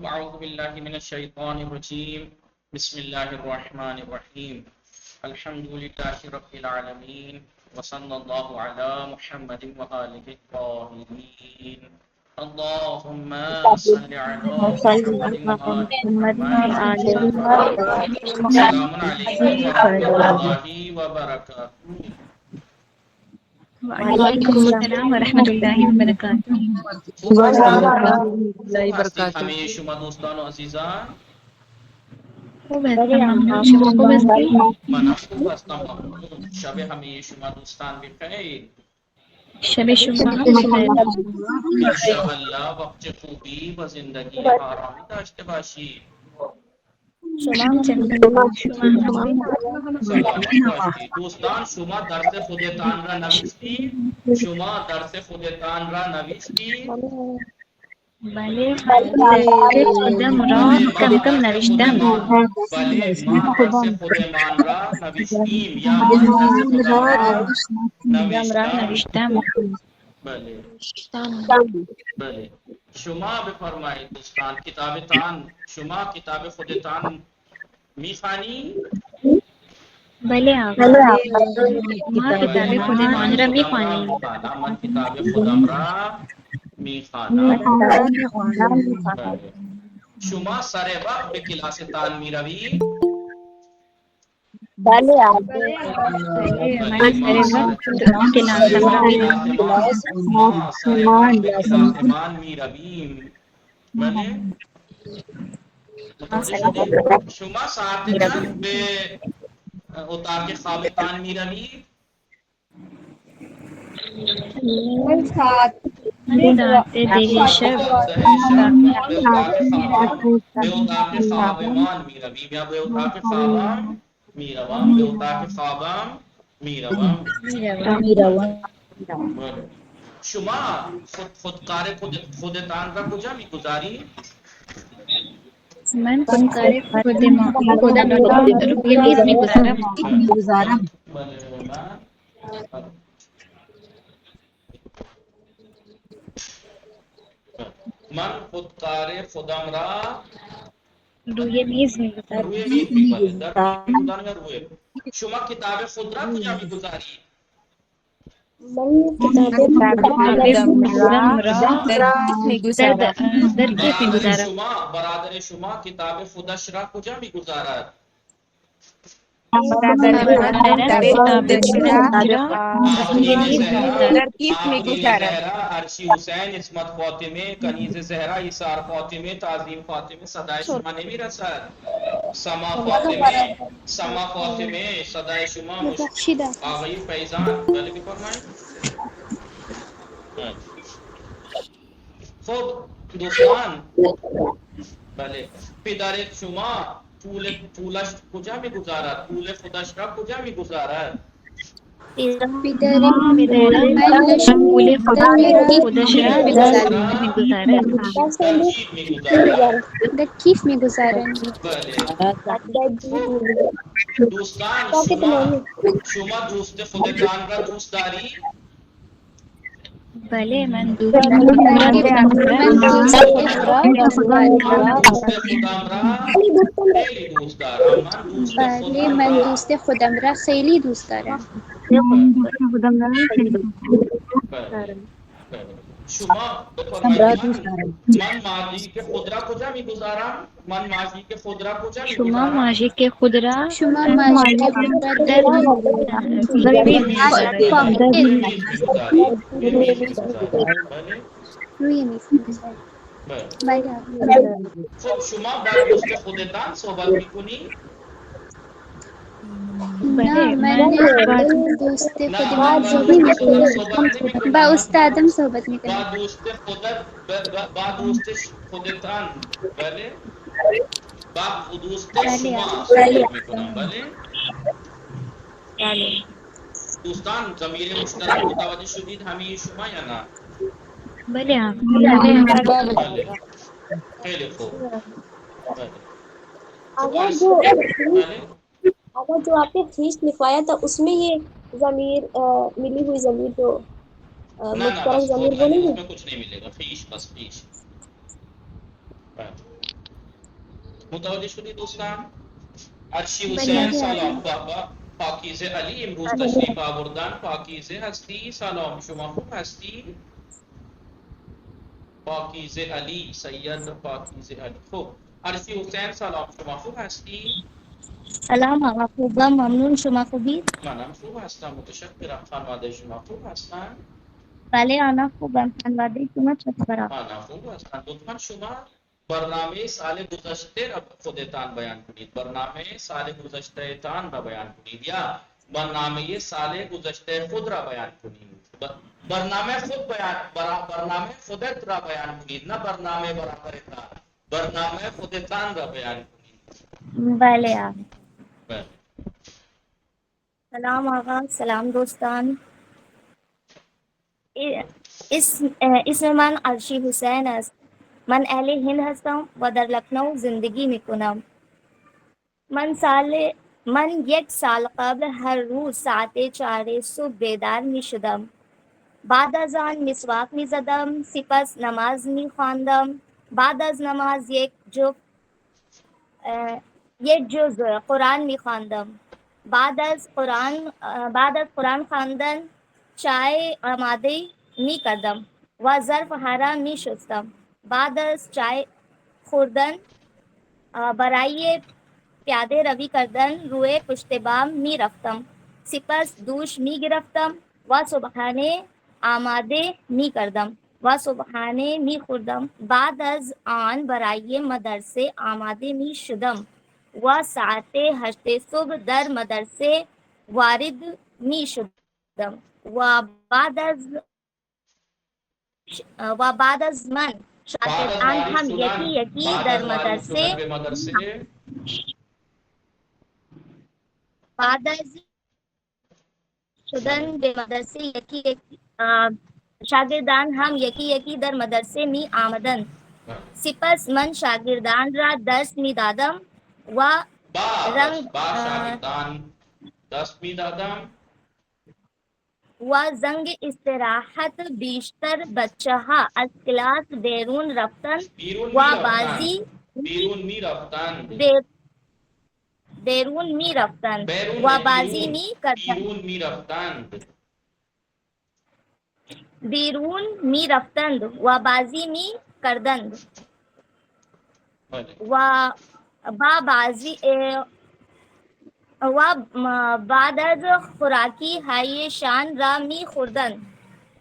اعوذ باللہ من الشیطان الرجیم بسم اللہ الرحمن الرحیم الحمد للہ رب العالمین وصلی اللہ علی محمد وآلہ الطاہرین اللہم صل علی محمد وآل محمد. السلام علیکم ورحمۃ اللہ وبرکاتہ. وعلیکم السلام ورحمۃ اللہ وبرکاتہ. ہمیں شما دوستان و عزیزان خوب هستم ممنون. شما خوب هستید؟ من خوب هستم ممنون. شب همه شما دوستان بخیر. شب شما هم بخیر. انشاءالله وقت خوبی و زندگی آرامی داشته باشید. چندان شما هستید؟ سلامت باشید. دوستان شما درس خودتان را نوشتید؟ شما درس خودتان را نوشتید؟ بله درس خودم را کم کم نوشتم. بله ما درس خودمان را نوشتیم یا من درس خودم را نوشتم. بله بله شما بفرمایید دوستان کتابتان شما کتاب خودتان میخوانید؟ بله آقا ما کتاب خودمان را میخوانیم. من کتاب خودم را میخوانم. بله شما سر وقت به کلاستان میروید؟ بله من سر وقت کلاسم را میرم. ما سر وقت به کلاسمان میرویم. بله متوجه شدید؟ شما ساعت چند به اتاق خوابتان میروید؟ من ساعت 10 شب به اتاق خوابمان میرویم یا به اتاق خوابم میروم. به اتاق خوابم میروم. شما خودکار خودتان را کجا میگذارید؟ من خودکار خودم را روی میز میگذارم. من خودکار خودم را روی میز میگذارم. روی میز میگذارید. در میگذارم روی. شما کتاب خود را کجا میگذارید؟ در کیف میگذارم. برادر شما کتاب خودش را کجا میگذارد؟ عرشی حسین عصمت فاطمه کنیز زهرا ایثار فاطمه تعظیم فاطمه صدای شما نمیرسد. سما فاطمه صدای شما آقای فیضان بله بفرمایید. خب دوستان بله پدر شما پولش کجا میگذارد؟ پول خودش را کجا میگذارد؟ پدرم پول خودش را در کیف میگذارد. بله دوستان شما دوست خودتان را دوست دارید؟ بله من دوست خودم را خیلی دوست دارم. شما بفرمایید من ماضی که خود را کجا میگذارم؟ من ماضی که خود را کجا میگذارم؟ شما ماضی که خود را در روی میز میگذارم. خب شما با دوست خودتان صحبت میکنید؟ بله من دوست خودم با استادم صحبت میکنم. با دوست خودتان بله با دوست شما صحبت میکنم. بله دوستان ضمیر مشترک متوجه شدید همه شما یا نه؟ بله خیلی خوب. اگر جو آپ نے فیش لکھوایا تھا اس میں یہ ضمیر ملی ہوئی ضمیر جو مشترک ضمیر وہ نہیں میں کچھ نہیں ملے گا. فیش بس فیش متوجه شدید دوستان؟ ارشی بله حسین آقا. سلام. بابا پاکیزه علی امروز تشریف آوردن. پاکیزه هستی؟ سلام، شما خوب هستی؟ پاکیزه علی، سید پاکیزه علی. خب ارشی حسین سلام، شما خوب هستی؟ سلام آقا، خوبم، ممنون. شما خوبید؟ منم خوب هستم، متشکرم. خانواده شما خوب هستن؟ بله آنا خوبم. خانواده شما چطور؟ منم خوب هستم. لطفا شما برنامه سال گذشته را خودتان بیان کنید. برنامه سال گذشته تان را بیان کنید یا برنامه سال گذشته خود را بیان کنید. برنامه خود برنامه خودت را بیان کنید، نه برنامه برابرتان. برنامه خودتان را بیان کنید. بله آقا. بله. سلام آقا، سلام دوستان. اسم من ارشی حسین است. من اهل هند هستم و در لکنو زندگی میکنم. من یک سال قبل هر روز ساعت 4 صبح بیدار می شدم. بعد از آن مسواک می زدم، سپس نماز می خواندم. بعد از نماز یک جز قرآن می خواندم. بعد از قرآن خواندن چای آماده می کردم و ظرف هارا می شستم. بعد از چای خوردن برای پیاده روی کردن روی پشت بام می رفتم. سپس دوش می گرفتم و صبحانه آماده می کردم و صبحانه می خوردم. بعد از آن برای مدرسه آماده می شدم و ساعت 8 صبح در مدرسه وارد می شدم و بعد از من بعد شاگردان از هم یکی یکی در مدرسه به مدرسه بعد از شدن به مدرسه شاگردان هم یکی یکی در مدرسه می آمدند. سپس من شاگردان را درس می دادم و شاگردان دست می دادم و زنگ استراحت بیشتر بچه ها از کلاس بیرون رفتن و بازی بیرون می رفتند بیرون می رفتند و بازی می کردند. بیرون می رفتند و بازی می کردند و بعد از خوراکی هایشان را می خوردند.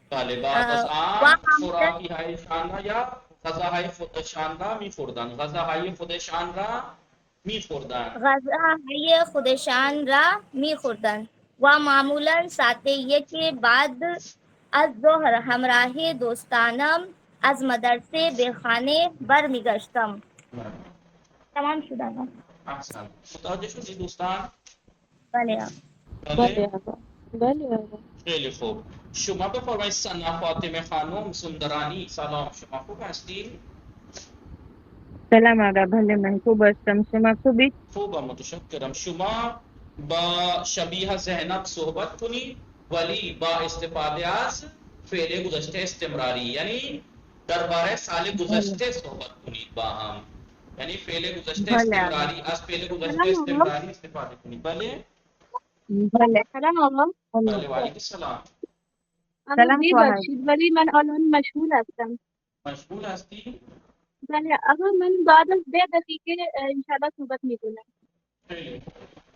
بله، بعد از آن خوراکی هایشان را یا غذاهای خودشان را می خوردند. غذاهای خودشان را می خوردند و معمولا ساعت 1 بعد از ظهر همراه دوستانم از مدرسه به خانه برمیگشتم. تمام شدن. احسن. متوجه شدید دوستان؟ بله. خیلی خوب. شما بفرمایید ثنا فاطمه خانم سندرانی، سلام، شما خوب هستید؟ سلام آقا، بله من خوب هستم. شما خوبید؟ خوبم، متشکرم. شما با شبیه زینب صحبت کنید ولی با استفاده از فعل گذشته استمراری، یعنی درباره سال گذشته صحبت کنید با هم، یعنی فعل گذشته استمراری، از فعل گذشته استمراری استفاده کنید. بله بله. سلام آقا. بله، و علیکم السلام. سلام ببخشید ولی من الان مشغول هستم. مشغول هستی؟ بله آقا، من بعد از 10 دقیقه انشاءالله صحبت میکنم. خیلی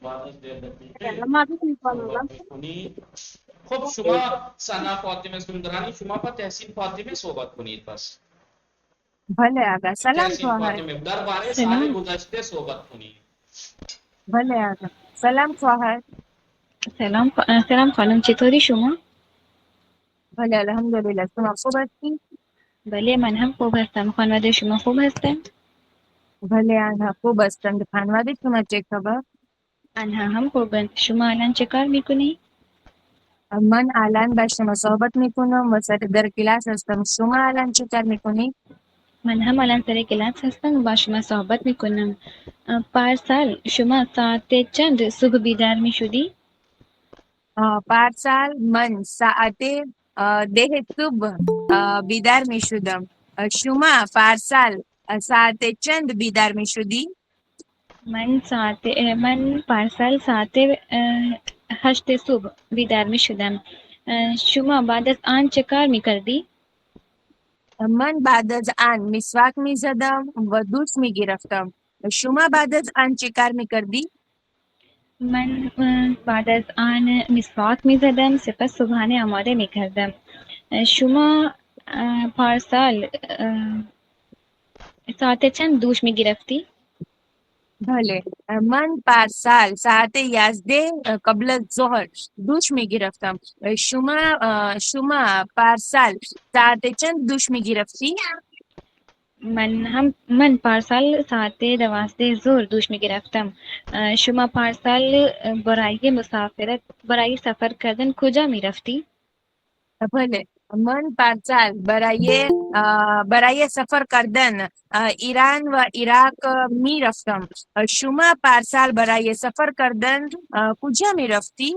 بعد از 10 دقیقه معذرت میخوام صحبت میکنید. خب شما ثنا فاطمه سندرانی، شما با تحسین فاطمه صحبت کنید. بس بله آقا. سلام تحسین خواهر. فاطمه درباره سال گذشته صحبت کنید. بله آقا. سلام خواهر. سلام خانم، چطوری شما؟ بله الحمدلله. شما خوب هستید؟ بله من هم خوب هستم. خانواده شما خوب هستن؟ بله آنها خوب هستند. خانواده شما چه خبر؟ آنها هم خوبند. شما الان چه کار میکنی؟ من الان با شما صحبت میکنم و در کلاس هستم. شما الان چه کار میکنید؟ من هم الان سر کلاس هستم و با شما صحبت میکنم. پارسال شما ساعت چند صبح بیدار میشدی؟ پارسال من ساعت 10 صبح بیدار می شدم. شما پارسال ساعت چند بیدار می شدی؟ من پارسال ساعت 8 صبح بیدار می شدم. شما بعد از آن چه کار می کردی؟ من بعد از آن مسواک می زدم و دوش می گرفتم. شما بعد از آن چه کار می کردی؟ من بعد از آن مسواک می زدم سپس صبحانه آماده می کردم. شما پارسال ساعت چند دوش می گرفتی؟ بله، من پارسال ساعت 11 قبل از ظهر دوش می گرفتم. شما پارسال ساعت چند دوش می گرفتی؟ من پارسال ساعت 12 ظهر دوش می گرفتم. شما پارسال برای سفر کردن کجا می رفتی؟ بله، من پارسال برای سفر کردن ایران و عراق می رفتم. شما پارسال برای سفر کردن کجا می رفتی؟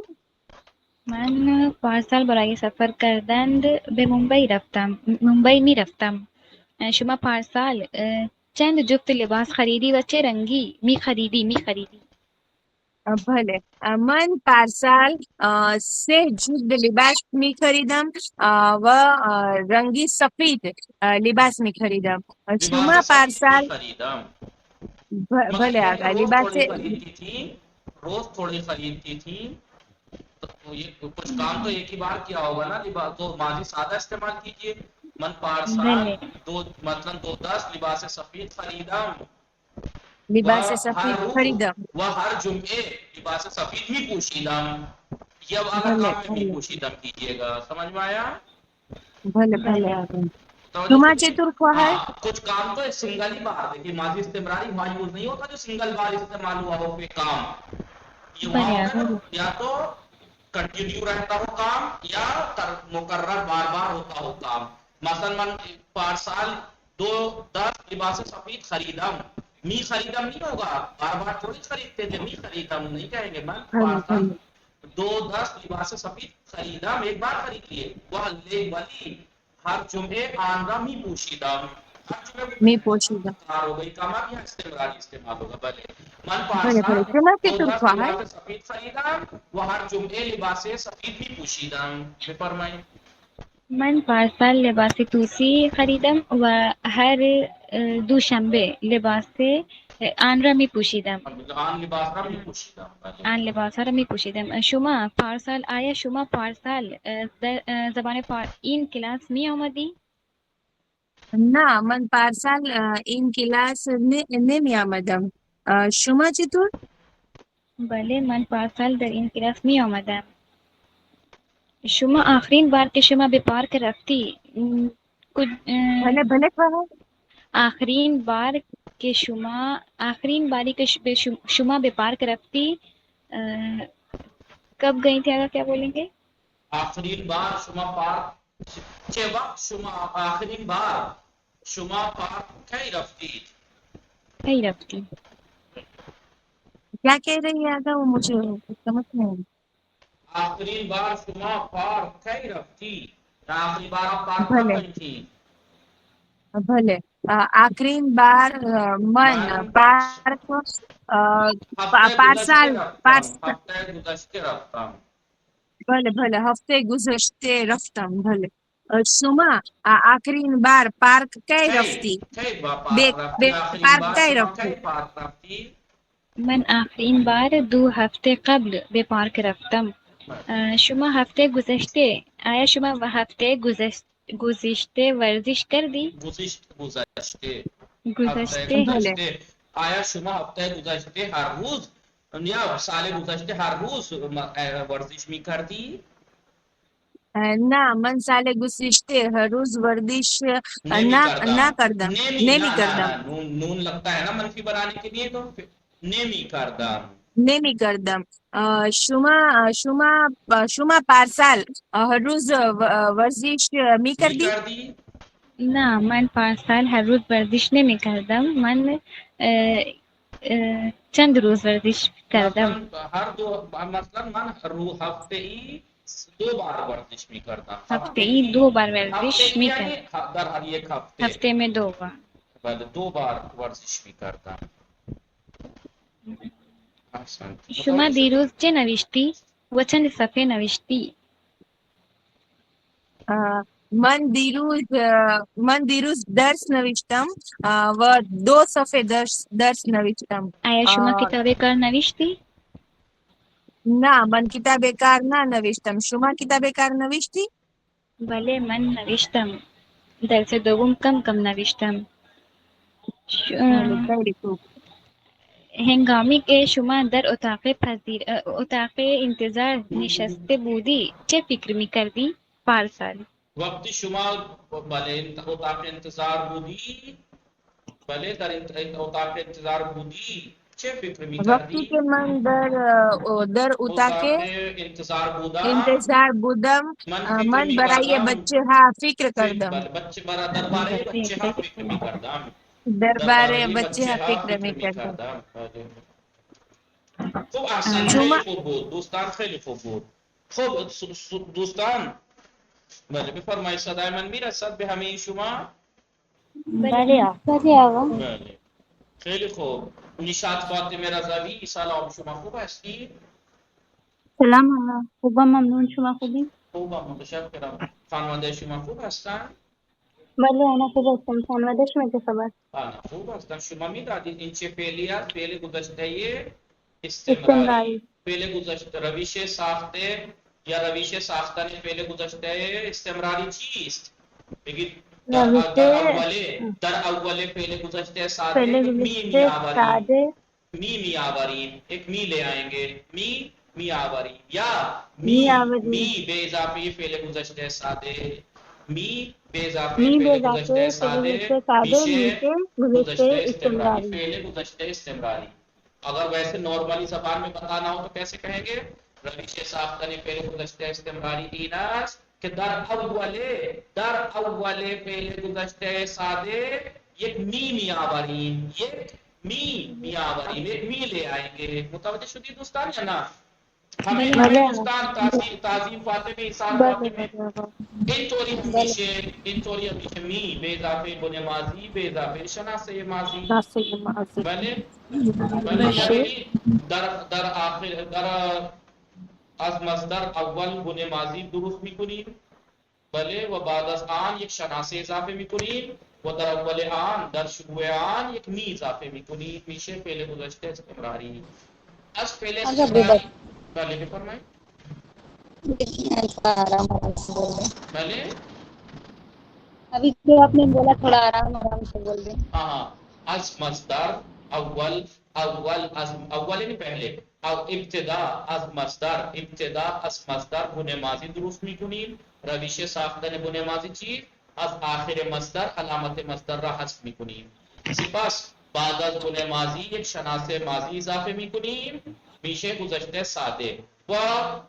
من پارسال برای سفر کردن به ممبئی می رفتم. شما پارسال چند جفت لباس خریدی و چه رنگی می خریدی؟ بله، من پارسال 3 جفت لباس می خریدم و رنگی سفید لباس می خریدم. لباس شما سفید نہیں پارسال خریدم، مگر بله یہ کہ آقا لباس روز تھوڑی خریدتی تھی. تو یہ کچھ کام تو ایک ہی بار کیا ہوگا نا. لباس تو ماضی سادہ استعمال کیجئے. من پارسال بله 10 لباس سفید خریدم لباس و سفید ہر خریدم. جمعے لباس سفید می پوشیدم. یہ اب اگر بله کام میں می بله پوشیدم کیجئے گا. سمجھ میں آیا؟ بله بله بله آقا. توجہ شما کیجئے. چطور خواهر؟ ہاں کچھ کام تو سنگل ہی بار دیکھیے، ماضی استمراری وہاں یوز نہیں ہوتا جو سنگل بار استعمال ہوا ہو کوئی کام. یہ وہاں بله ہوگا آقا. نا یا تو کنٹینیو رہتا ہو کام یا مقرر بار بار ہوتا ہو کام. مثلا من پارسال 10 لباس سفید خریدم. می خریدم نہیں ہوگا، بار بار تھوڑی خریدتے تھے. می خریدم نہیں کہیں گے. من بله پارسال بله 10 لباس سفید خریدم، ایک بار خرید لیے. ولی ہر جمعے آن را می پوشیدم. ہر جمعے کو می پہننا پوشیدم. تکرار ہو گئی. کام اب یہاں استمراری استعمال ہوگا. بلے من بله بله پارسال شما چطور 10 خواهر؟ لباس سفید خریدم و هر جمعه لباس سفید می پوشیدم. بفرمایید. من پارسال لباس توسی خریدم و هر دوشنبه لباس آن را می پوشیدم. آن لباس را می پوشیدم. بله. آن لباس ها را می پوشیدم. شما پارسال زبان این کلاس می آمدی؟ نه، من پارسال این کلاس نمی آمدم. شما چطور؟ بله من پارسال در این کلاس می آمدم. شما آخرین بار که شما به پارک رفتی بله بله خواهر. آخرین باری که شما به پارک رفتی کب گئی تھی؟ اگر کیا بولیں گے؟ آخرین بار شما پارک چه وقت شما آخرین بار شما پارک کی رفتید؟ کی رفتی؟ کیا کہہ رہی ہے آقا؟ وہ مجھے سمجھ نہیں آئی. آخرین بار شما پارک کی رفتید؟ آخری بار آپ پارک کب بله گئی تھی؟ بله آخرین بار من پارک ہفتے گزشتے پارسال رفتم. ہفتے گزشتے رفتم. بله بله هفته گذشته رفتم. بله شما آخرین بار پارک کی رفتی؟ کی با پارک رفتی؟ آخرین پارک بار کی شما رفتی؟ کی پارک رفتی؟ من آخرین بار 2 هفته قبل به پارک رفتم. شما هفته گذشته آیا شما هفته گذشته ورزش کردی؟ گذشته ہفتے گذشته بله گذشته آیا شما ہفتے گذشته ہر روز یا سال گذشته هر روز ورزش می کردی؟ نه، من سال گذشته هر روز ورزش نمی کردم. نکردم. نمی نمی نه کردم. نون لگتا ہے نا منفی بنانے کے لیے، تو نمی کردم. نمی کردم. شما پارسال هر روز ورزش می می کردی؟ کردی؟ نه من پارسال هر روز ورزش نمی کردم. من چند روز ورزش کردم. مثلا من ہفتے ای 2 بار ورزش می کردم. هفته ای 2 بار ہفتے ورزش ای می یعنی کردم. در هر یک ہفته هفته میں 2 بار. بله 2 بار ورزش می کردم. احسن. شما دیروز چه نوشتی؟ و چند صفحه نوشتی؟ من دیروز درس نوشتم و 2 صفحه درس نوشتم. آیا شما کتاب کار نوشتی؟ نه من کتاب کار ننوشتم. شما کتاب کار نوشتی؟ بله من نوشتم. درس دوم کم نوشتم. بله خیلی خوب. هنگامی که شما در اتاق انتظار نشسته بودی چه فکر میکردی؟ پارسال. وقتی شما بله اتاق انتظار بودی، بله در اتاق انتظار بودی چه فکر می وقتی کردی؟ که من در اتاق انتظار بودم انتظار بودم من فکر من می برای کردم بچه ها فکر کردم. بله درباره بچه ها فکر می کردم. درباره درباره بچه ها بچه ها فکر فکر می می کردم. کردم. خب احسن، شما خیلی خوب بود دوستان، خیلی خوب بود. خب دوستان بله بفرمایید، صدای من میرسد به همه شما؟ بله آقا. بله آقا. بله خیلی خوب. نشاط فاطمه رضوی سلام، شما خوب هستی؟ سلام آقا، خوبم، ممنون. شما خوبی؟ خوبم متشکرم. خانواده شما خوب هستن؟ بله انا خوب هستم. خانواده شما چه خبر؟ خوب هستن. شما میدادید این چه فعلی است؟ فعل گذشته استمراری. استمراری. فعل گذشته روش ساخته یا روش ساختن فعل گذشته استمراری چیست؟ بگید در اول فعل گذشته ساده پہلے یک می گزشتے میآوریم. سادے می آوریم، ایک می لے آئیں گے، می آوریم، یا می آوریم. می بے اضافی فعل گذشتے سادے، می بے اضافی می فعل بے اضافے گذشتے پہلے سادے، گزشتے سادے میشے میشے گزشتے گذشتے استمراری، استمراری. فعل گذشتے استمراری. اگر ویسے نارملی زبان میں بتانا ہو تو کیسے کہیں گے؟ روش ساختن فعل گذشتے استمراری ایناست کہ در اول فعل گذشتے سادے یک می آوریم، یک می آوریم، ایک می لے آئیں گے. متوجہ شدید دوستان یا نا؟ ہمیں دوستان تعظیم فاطمه ایثار فاطمه اینطوری همیشه می به اضافه بن ماضی به اضافه شناسه ماضی. بله بله یعنی در آخر از مصدر اول بن ماضی درست میکنیم، بله و بعد از آن یک شناسه اضافه میکنیم و در اول آن در شروع آن یک می اضافه میکنیم، میشه فعل گذشته استمراری. از فعل استمراری بله بفرمایید. بله ابھی جو آپ نے بولا تھوڑا آرام سے بول دیں. ہاں از مصدر اول یعنی پہلے ابتدا از مصدر بن ماضی درست میکنیم، روش ساختن بن ماضی چی؟ از آخر مصدر علامت مصدر را حذف میکنیم. سپس بعد از بن ماضی یک شناسه ماضی اضافه میکنیم، میشه گذشته ساده. و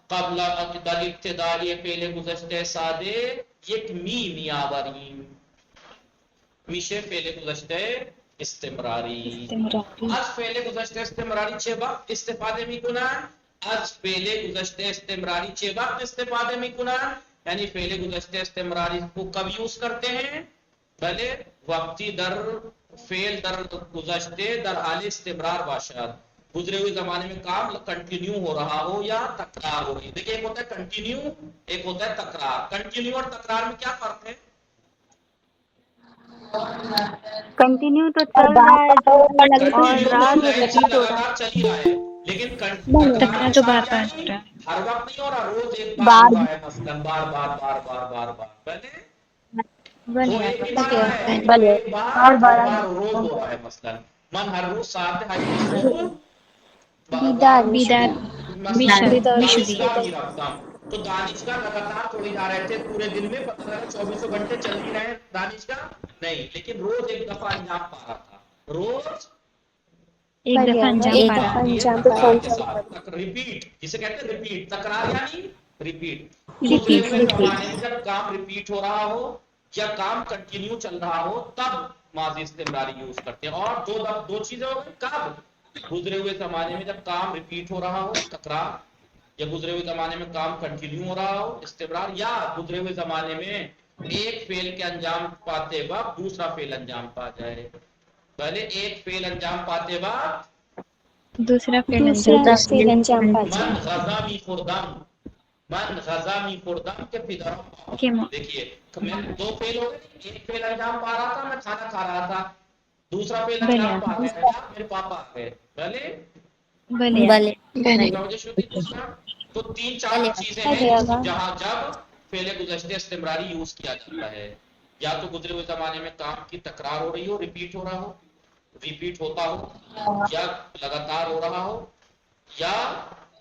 قبل در ابتدای فعل گذشته ساده یک می میآوریم، میشه فعل گذشته استمراری. از فعل گذشته استمراری چه وقت استفاده میکنن؟ از فعل گذشته استمراری چه وقت استفاده میکنن؟ یعنی فعل گذشته استمراری کو کب یوز کرتے ہیں؟ بله وقتی در فعل در گذشته در حال استمرار باشد، گزرے ہوئے زمانے میں کام کنٹینیو ہو رہا ہو یا تکرار ہو رہی. دیکھیں ایک ہوتا ہے کنٹینیو، ایک ہوتا ہے تکرار. کنٹینیو اور تکرار میں کیا فرق ہے؟ کنٹینیو تو چل رہا ہے جو اور رات ریپیٹ ہو رہا ہے. لگاتار چل ہی رہا ہے، لیکن تکرار تو بار بار ہو رہا ہے. ہر وقت نہیں ہو رہا، روز ایک بار ہو رہا ہے مثلا، بار بار بار بار بار بار پہلے وہ ایک ہی بار ہو رہا ہے، وہ ایک بار ہر بار روز ہو رہا ہے مثلا. من ہر روز ساعت صبح بیدار دانشگاہ بھی رکھتا ہوں. تو دانشگاہ لگاتار تھوڑی جا رہے تھے پورے دن میں، پتہ لگا 24 گھنٹے چل ہی رہے دانشگاہ نہیں، لیکن روز ایک دفعہ انجام پا رہا تھا، روز ایک دفعہ انجام تکرار کے ساتھ. ریپیٹ جسے کہتے ہیں ریپیٹ، تکرار یعنی ریپیٹ. گزرے ہوئے زمانے میں جب کام ریپیٹ ہو رہا ہو یا کام کنٹینیو چل رہا ہو تب ماضی استمراری یوز کرتے ہیں. اور دو چیزیں ہو گئی، کب؟ گزرے ہوئے زمانے میں جب کام ریپیٹ ہو رہا ہو تکرار، یا گزرے ہوئے زمانے میں کام کنٹینیو ہو رہا ہو استمرار، یا گزرے ہوئے زمانے میں ایک فعل کے انجام پاتے وقت دوسرا فعل انجام پا جائے. پہلے ایک فعل انجام پاتے وقت دوسرا فعل دوسرا انجام فعل انجام من پاتا ہے. غزا می خوردم، من غزا می خوردم کے پدرم. کہ دیکھیے میں دو فعل ہو گئے، ایک فعل انجام پا رہا تھا، میں کھانا کھا رہا تھا، دوسرا فعل بلے انجام پا رہا ہے میرے پاپا آ گئے. بھلے بلے بلے متوجہ شدی دوسرا. تو تین چار بلے چیزیں بلے ہیں آقا. جہاں جب فعل گزشتہ استمراری یوز کیا جاتا ہے، یا تو گزرے ہوئے زمانے میں کام کی تکرار ہو رہی ہو، ریپیٹ ہو رہا ہو، ریپیٹ ہوتا ہو، یا لگاتار ہو رہا ہو، یا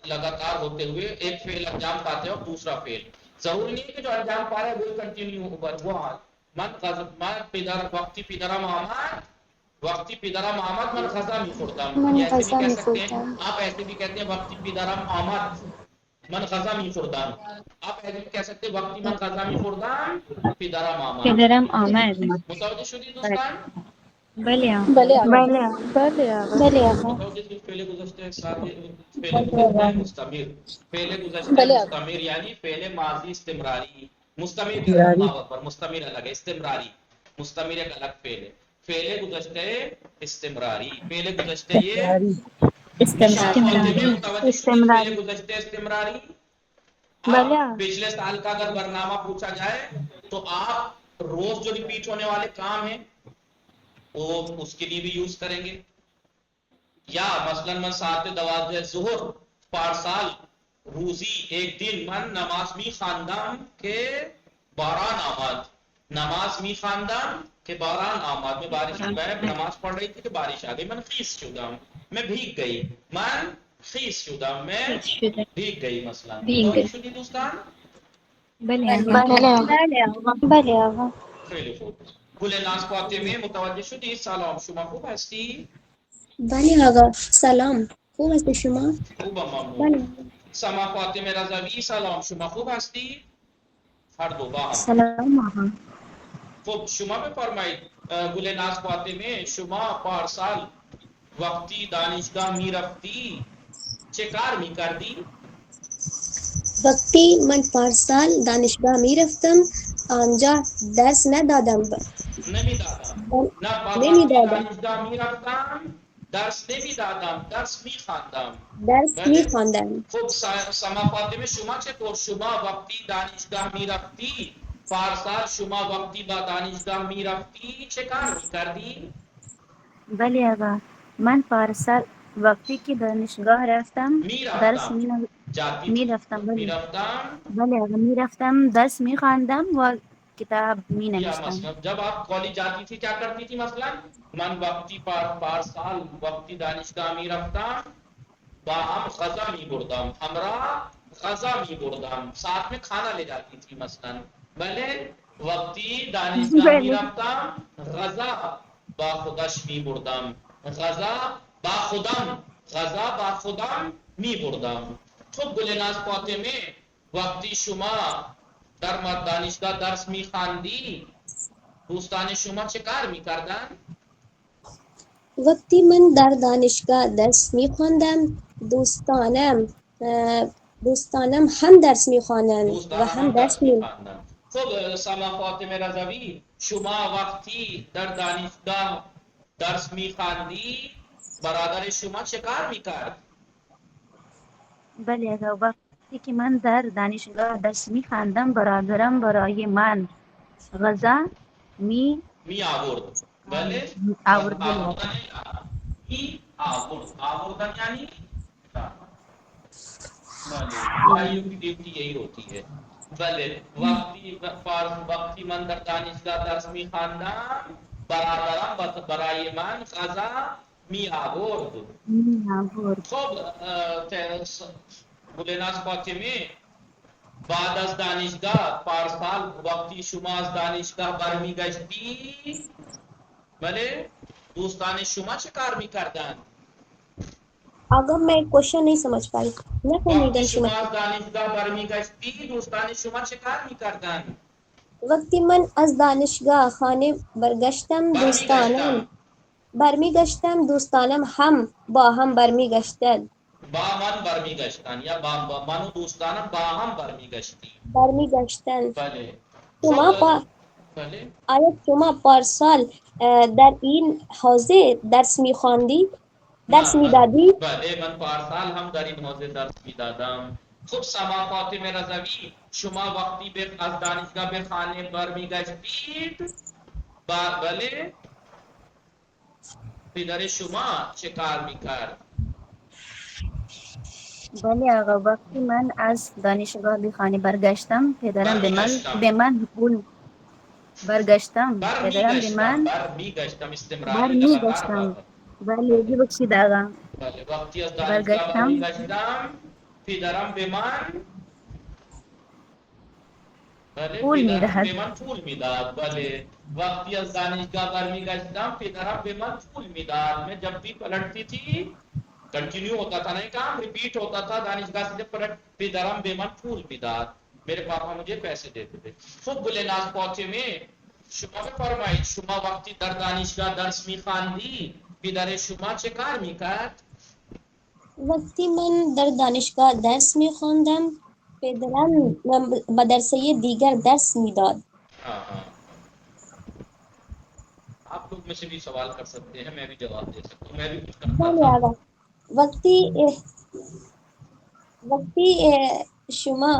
لگاتار ہوتے ہوئے ایک فعل انجام پاتے ہو دوسرا فعل. ضروری نہیں ہے کہ جو انجام پا رہا ہے وہ کنٹینیو ہوگا. وہ من پدر وقتی پدرا محمد، وقتی پدرا محمد من خزا می خوردم. من یہ ایسے بھی غزا کہہ می سکتے ہیں، خوردم. آپ ایسے بھی کہتے ہیں وقتی پدرا محمد من خزا می خوردم. آپ ایسے بھی کہہ سکتے ہیں وقتی من خزا می خوردم پدرا محمد. پدرم آمد. متوجہ شدی دوستان؟ بلے بلے آقا. بلے آقا. بلے آقا. متوجہ شدی فعل گزشتہ ساتھ فعل گزشتہ مستمر، فعل گزشتہ بلے آقا. مستمر یعنی فعل ماضی استمراری. مستمر کے اللہ پر مستمر الگ ہے، استمراری مستمر ایک الگ فعل ہے. فعل گزشتہ استمراری، فعل گزشتہ یہ نشان استمراری فاطمے متوجہ شدی فعل گزشتہ استمراری. اب پچھلے سال کا اگر برنامہ پوچھا جائے تو آپ روز جو ریپیٹ ہونے والے کام ہیں وہ اس کے لیے بھی یوز کریں گے. یا مثلا من ساعت 12 ظہر پارسال روزی ایک دن من نماز می خواندم کے باران آمد. نماز می خواندم کہ باران آمد، میں بارش میں نماز پڑھ رہی تھی کہ بارش آ گئی. من خیس شدم، میں بھیگ گئی. من خیس شدم، میں بھیگ گئی. مثلا بھیگ متوجہ گئی. شدی دوستان؟ بلے بلے بلے آقا. بله آقا. خیلی خوب. گل ناز فاطمه متوجه شدی؟ سلام، شما خوب هستی؟ بله آقا. سلام. خوب هستی شما؟ خوبم ممنون. بله. سما فاطمه رضوی سلام، شما خوب هستی؟ هر دو با هم. سلام آقا. خب شما بفرمایید گل ناز فاطمه، شما پارسال وقتی دانشگاه میرفتی چه کار میکردی؟ وقتی من پارسال دانشگاه می رفتم آنجا درس ندادم. نمیدادم. نه نمی وقتی دادم. دانشگاه میرفتم درس نمیدادم، درس میخواندم. درس می بله. خواندم. خب سما فاطمه شما چطور؟ شما وقتی دانشگاه میرفتی پارسال شما وقتی با دانشگاه میرفتی چه کار میکردی؟ بله آقا. من پارسال وقتی که دانشگاه رفتم درس میرفتم، جاتی می تھی، رفتم. بله میرفتم. بله آقا، می رفتم درس می خواندم و کتاب می یا نوشتم. مثلا جب آپ کالج جاتی تھی کیا کرتی تھی؟ مثلا من وقتی پارسال وقتی دانشگاه میرفتم با ہم غذا می بردم، ہمرا غذا می بردم، ساتھ میں کھانا لے جاتی تھی. مثلا بلے وقتی دانشگاه می بله رفتم غذا با خودش می بردم، غذا با خودم، غذا با خودم می بردم. خب گلناز فاطمه وقتی شما در دانشگاه درس می خواندی دوستان شما چه کار می کردن؟ وقتی من در دانشگاه درس می خواندم دوستانم هم درس می خوانند و دوستان هم هم درس درس می. میخواندن. خب سما فاطمه رضوی شما وقتی در دانشگاه درس میخواندی برادر شما چه کار میکرد؟ بله آقا. وقتی که من در دانشگاه درس می خواندم برادرم برای من غذا می می آورد. بله آورد. بله آقا. آوردن می آورد، آوردن یعنی بله بھائیوں کی ڈیوٹی یہی ہوتی ہے. بله وقتی من در دانشگاه درس میخواندم برادرم برای من غذا می آورد. می آورد. خب گلناز فاطمه بعد از دانشگاه پارسال وقتی شما از دانشگاه برمیگشتی بله دوستان شما چه کار میکردن؟ آقا میں کوشچن نہیں سمجھ پائی. وقتی نفهمیدم شما. شما از دانشگاه برمیگشتی دوستان شما چه کار میکردن؟ وقتی من از دانشگاه خانه برگشتم دوستانم هم با هم برمیگشتند. با من برمیگشتن یا با من و دوستانم با هم برمیگشتی. بله. خب بله آیا شما پارسال در این حوزه درس میخواندی؟ درس میدادی بله من پارسال هم در این حوزه درس میدادم. خب سما فاطمه رضوی شما وقتی از دانشگاه به خانه برمیگشتید بله پدر شما چه کار میکرد؟ بله آقا، وقتی من از دانشگاه به خانه برگشتم پدرم به من پول برمیگشتم استمراری لغتار برمیگشتم. بابا. بله ببخشید آقا، بله وقتی از دانشگاه برگشتم برمیگشتم پدرم به من پول میدهد. پول میداد. بله وقتی از دانشگاه برمیگشتم پدرم به من پول میداد. میں جب بھی پلٹتی تھی کنٹینیو ہوتا تھا نہیں کام ریپیٹ ہوتا تھا دانشگاہ سے جب پلٹ پدرم به من پول میداد. میرے پاپا مجھے پیسے دیتے تھے. خب گلناز پہنچے میں شما بفرمایید شما وقتی در دانشگاه درس میخواندی پدر شما چه کار میکرد؟ وقتی من در دانشگاه درس میخواندم پدرم مدرسه دیگر درس میداد. آپ لوگ میں سے بھی سوال کر سکتے ہیں میں بھی جواب دے سکتا ہوں. میں بھی کچھ کرتا بله تھا. آقا وقتی شما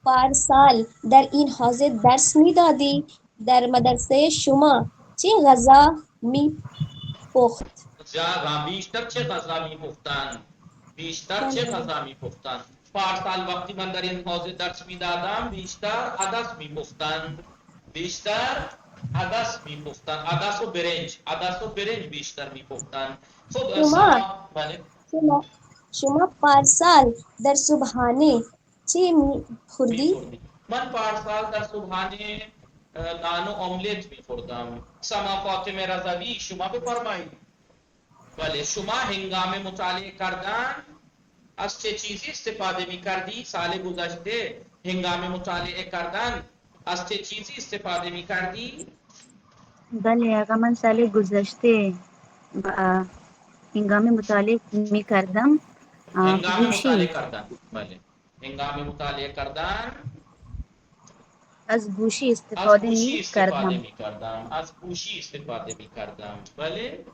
پارسال در این حوزه درس میدادی در مدرسه شما چه غذا میپخت؟ بیشتر چه غذا میپختند؟ بیشتر چه بله غذا میپختند؟ پارسال وقتی من در این حوزه درس میدادم بیشتر عدس میپختند. بیشتر عدس میپختند. عدس و برنج بیشتر میپختند. خب سما بله شما پارسال در صبحانه چه میخوردی؟ من پارسال در صبحانه نان و املت میخوردم. سما فاطمه رضوی شما بفرمایید. بله شما هنگام مطالعه کردن از چه چیزی استفاده میکردی؟ سال گذشته هنگام مطالعه کردن از چه چیزی استفاده میکردی؟ بله آقا، من سال گذشته هنگام مطالعه می کردم هنگام مطالعه گوشی کردن. بله هنگام مطالعه کردن از گوشی از استفاده گوشی می استفاده کردم. میکردم. از گوشی استفاده میکردم. بله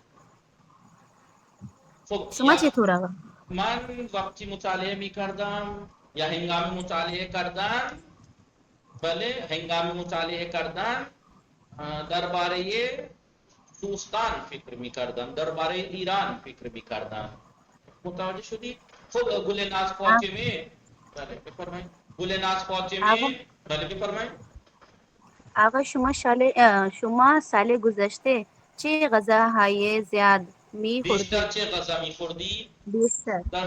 خب شما چطور آقا؟ من وقتی مطالعه میکردم یا هنگام مطالعه کردن بله هنگام مطالعه کردن درباره دوستان فکر میکردم. درباره ایران فکر میکردم. متوجه شدید؟ خب گلناز فاطمه بله بفرمایید. گلناز فاطمه بله بفرمایید. آقا شما سال گذشته چه غذاهای زیاد می بیشتر خوردید؟ چه غذا میخوردی؟ بیشتر در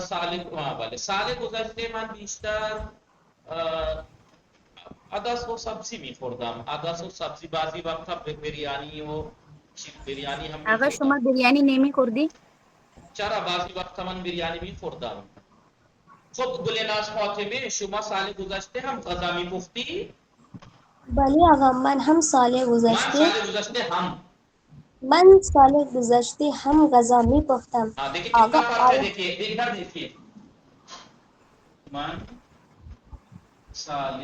بله سال گذشته من بیشتر عدس و سبزی میخوردم. عدس و سبزی بعضی وقتا بریانی و بریانی هم آقا شما میخوردم. بریانی نمی خوردی؟ چرا بعضی وقتا من بریانی میخوردم. خب گلناز فاطمه شما سال گذشته هم غذا میپختی؟ بله آقا من سال گذشته هم غذا میپختم. دیکھیے آقا کتنا فرق ہے. دیکھیے ادھر دیکھیے من سال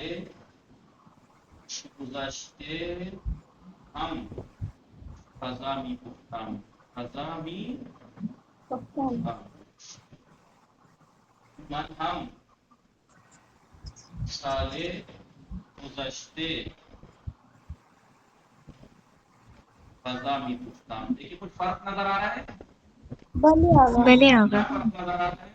گذشته هم غذا میپختم. من هم سال گذشته غذا میپختم. دیکھیے کچھ فرق نظر آ رہا ہے؟ بله آقا بله آقا، کیا فرق نظر آ رہا ہے؟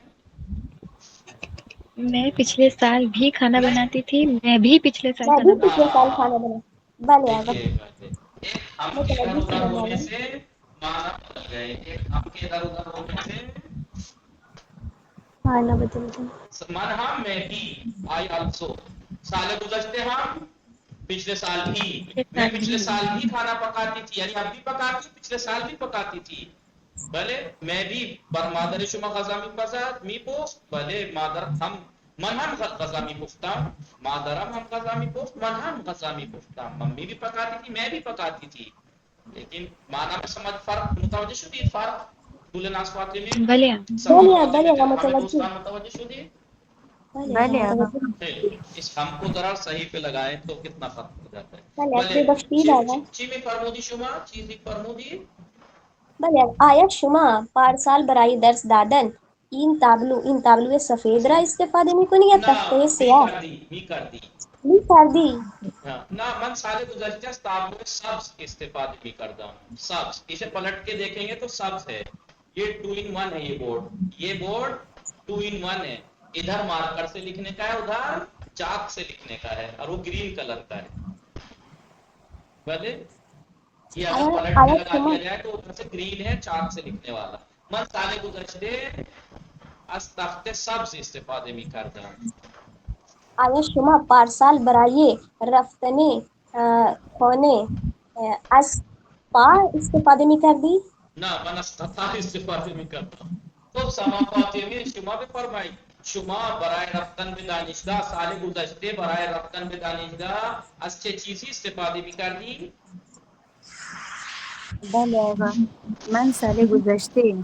میں پچھلے سال بھی کھانا بناتی تھی. میں بھی پچھلے سال میں کھانا بھی پچھلے سال کھانا بنا. بله آقا دیکھیے ایک ہم کے ادھر ادھر ہونے سے معنی بدل گئے. ایک ہم کے ادھر ادھر ہونے سے کھانا بدل گیا. من ہم میں بھی آئی آلسو. سال گزشتے ہم پچھلے سال بھی میں پچھلے سال بھی کھانا پکاتی تھی. یعنی اب بھی پکاتی پچھلے سال بھی پکاتی تھی. بلے میں بھی مادر شما غذا می پوست بلے مادر ہم من ہم غذا می پختم. مادرم ہم غذا می پوست من ہم غذا می پختم. ممی بھی پکاتی تھی میں بھی پکاتی تھی. لیکن معنی میں سمجھ فرق متوجہ شدید؟ فرق گلناز فاطمه بله بله آقا ہمیں متوجہ. دوستان متوجہ شدید؟ بله آقا. اس ہم کو ذرا صحیح پہ لگائیں تو کتنا فرق ہو جاتا ہے. بله ببخشید آقا. چی می فرمودی شما چیزی فرمودی؟ بله آیا شما پارسال برای درس دادن این تابلو سفید را استفاده میکنی یا نہ تخته می سیاه؟ کر دی می کر دی می کردی؟ ہاں نہ من سال گزشتہ تابلو سبز کے استفادے بھی کرتا ہوں سبز اسے پلٹ کے دیکھیں گے تو سبز ہے یہ 2-in-1 ہے یہ بورڈ 2-in-1 ہے ادھر مارکر سے لکھنے کا ہے ادھر چاک سے لکھنے کا ہے اور وہ گرین کلر کا ہے بھلے یہ اگر پلٹ کے آیا لگا شما دیا جائے تو اوپر سے گرین ہے چاک سے لکھنے والا من سال گزشتے از تخت سبز استفاده می کردم آیا شما پارسال برای رفتن خانه از پا استفاده می کردی؟ نه من از قطار استفاده می کردم خب سما فاطمه شما بفرمایید شما برای رفتن به دانشگاه سال گذشته برای رفتن به دانشگاه از چه چیزی استفاده می کردی؟ بله آقا من سال گذشته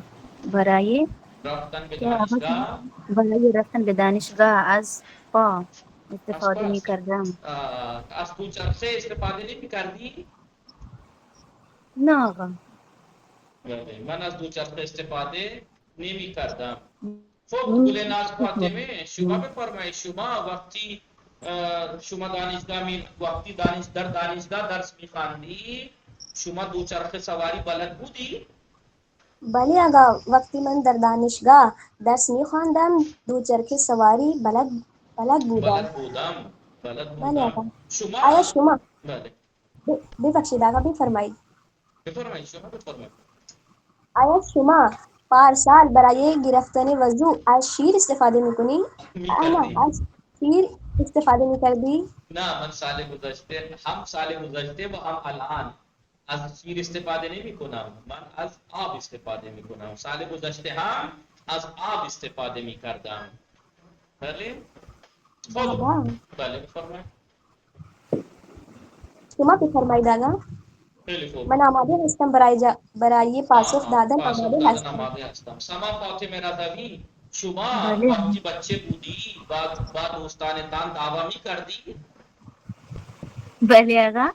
برای رفتن به که آقا دانشگاه برای رفتن به دانشگاه از پا از استفاده می پاس کردم. از تو چرخه استفاده نمی کردی؟ نه آقا. من از دوچرخه استفاده نمی کردم خب نمی گل ناز فاطمه شما کردم. بفرمایید شما وقتی شما دانشگاه می وقتی در دانشگاه درس می‌خواندی شما دوچرخه سواری بلد بودی؟ بله آقا وقتی من در دانشگاه درس می خواندم دوچرخه سواری بلد بودم. بلد بله بودم آقا. آیا شما شما بله ببخشید آقا بفرمایید بفرمایید شما بفرمایید آیا شما پارسال برای گرفتن وضو از شیر استفاده میکنی؟ می کردی؟ از شیر استفاده میکردی؟ نه من سال گذشته هم سال گذشته و هم الان از شیر استفاده نمی کنم من از آب استفاده می کنم سال گذشته هم از آب استفاده می کردم بله خب آقا بله بفرمایید شما بفرمایید آقا خیلی خوب من آماده هستم برای پاسخ دادن پاسخ آماده دادن هستم. آماده هستم سما فاطمه رضوی شما بله وقتی بچه بودی با دوستانتان دعوا می کردی بله آقا.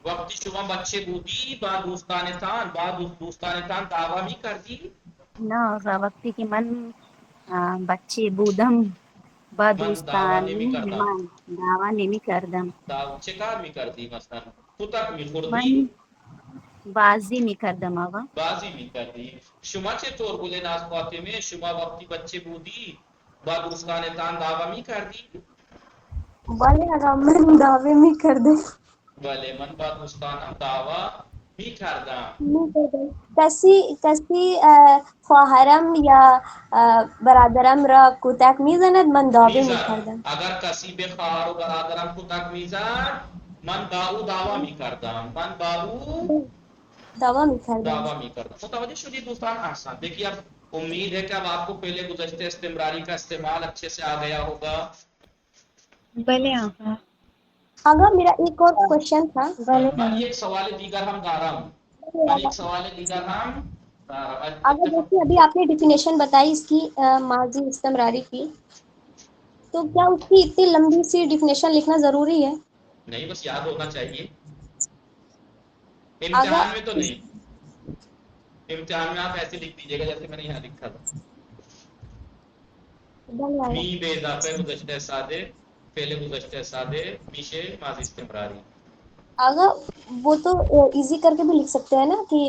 وقتی شما بچه بودی با دوستانتان دعوا می کردی نه آقا وقتی که من بچه بودم با من دعوا نمی دوستانی کردم من دعوا نمی کردم. چه کار می کردی مثلا کتک می خوردی من بازی می کردم آقا. بازی می کردی شما چطور گل ناز فاطمه شما وقتی بچه بودی با دوستانتان دعوا می کردی بله آقا من دعوی میکردم. بله من با دوستانم دعوا می کردم کسی خواهرم یا برادرم را کتک میزند من دعوی میزد میکردم. اگر کسی به خواهر و برادرم کتک میزد من با او دعوا می کردم دعوا میکردم. دعوا می کردم متوجہ شدید دوستان احسن دیکھیے اب امید ہے کہ اب آپ کو پہلے گزشتے استمراری کا استعمال اچھے سے آ گیا ہوگا بلے آقا. آقا میرا ایک اور کوشچن تھا. من ایک سوال دیگر ہم دارا ہوں من ایک سوال دیگر ہم آقا دیکھیے ابھی آپ نے ڈیفینیشن بتائی اس کی ماضی استمراری کی تو کیا اس کی اتنی لمبی سی ڈیفینیشن لکھنا ضروری ہے؟ نہیں بس یاد ہونا چاہیے آقا امتحان میں تو نہیں امتحان میں آپ ایسے لکھ دیجیے گا جیسے میں نے یہاں لکھا تھا می بے اضافہ گزشتہ سادے پہلے گزشتہ سادے میشے ماضی استمراری آقا وہ تو ایزی کر کے بھی لکھ سکتے ہیں نا کہ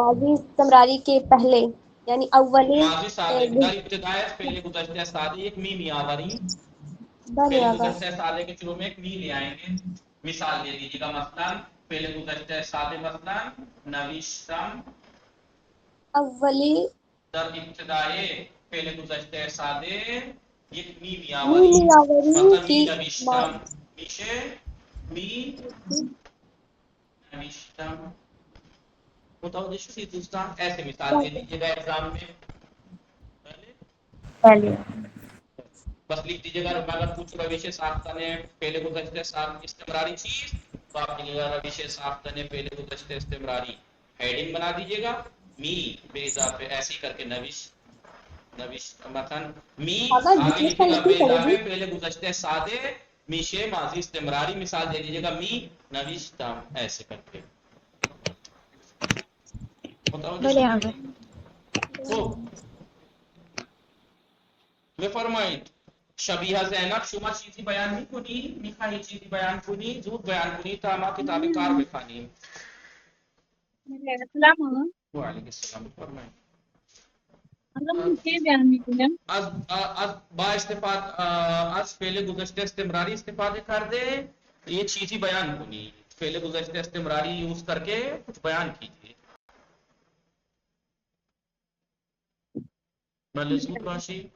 ماضی استمراری کے پہلے یعنی اولین ماضی سادے در ابتدائے پہلے گزشتہ سادے ایک می میاوری بلے پہلے آقا گزشتہ سادے کے شروع میں ایک می لے آئیں گے مثال دے دیجیے گا مثلا پہلے گزشتہ سادے مثلا نویشتم اولی در ابتدائے پہلے گزشتہ سادے ایک می می میاوری میاوری مثلا می کی نویشتم میشه می نویشتم متوجہ شدید دوستان ایسے مثال دے دیجیے گا ایگزام میں بله بس لکھ دیجیے گا میں اگر پوچھ روش ساختہ نے پہلے گزشتہ سال استمراری چیز تو آپ لکھیے گا روش ساختہ نے پہلے گزشتہ استمراری ہیڈنگ بنا دیجیے گا می بے اضافے ایسی کر کے نوش مثلا می آقا آگے لکھیے ڈیفینیشن گا لکھنی بے پڑے اضافے گی. پہلے گزشتہ سادے میشے ماضی استمراری مثال دے دیجیے گا می نوشتم ایسے کر کے متوجه بله شدید؟ آقا. خب بفرمایید شبیه زینب شما چیزی بیان میکنی؟ میخواهی چیزی بیان کنی؟ زود بیان کنی تا ما کتاب کار بخوانیم. السلام علیکم. و علیکم السلام. بفرمایید. اگر من چه بیان میکنم از با استفاده از فعل گذشته استمراری استفاده کرده یہ چیزی بیان کنی. فعل گذشته استمراری یوز کر کے کچھ بیان کیجیے. بھلے زود باشی.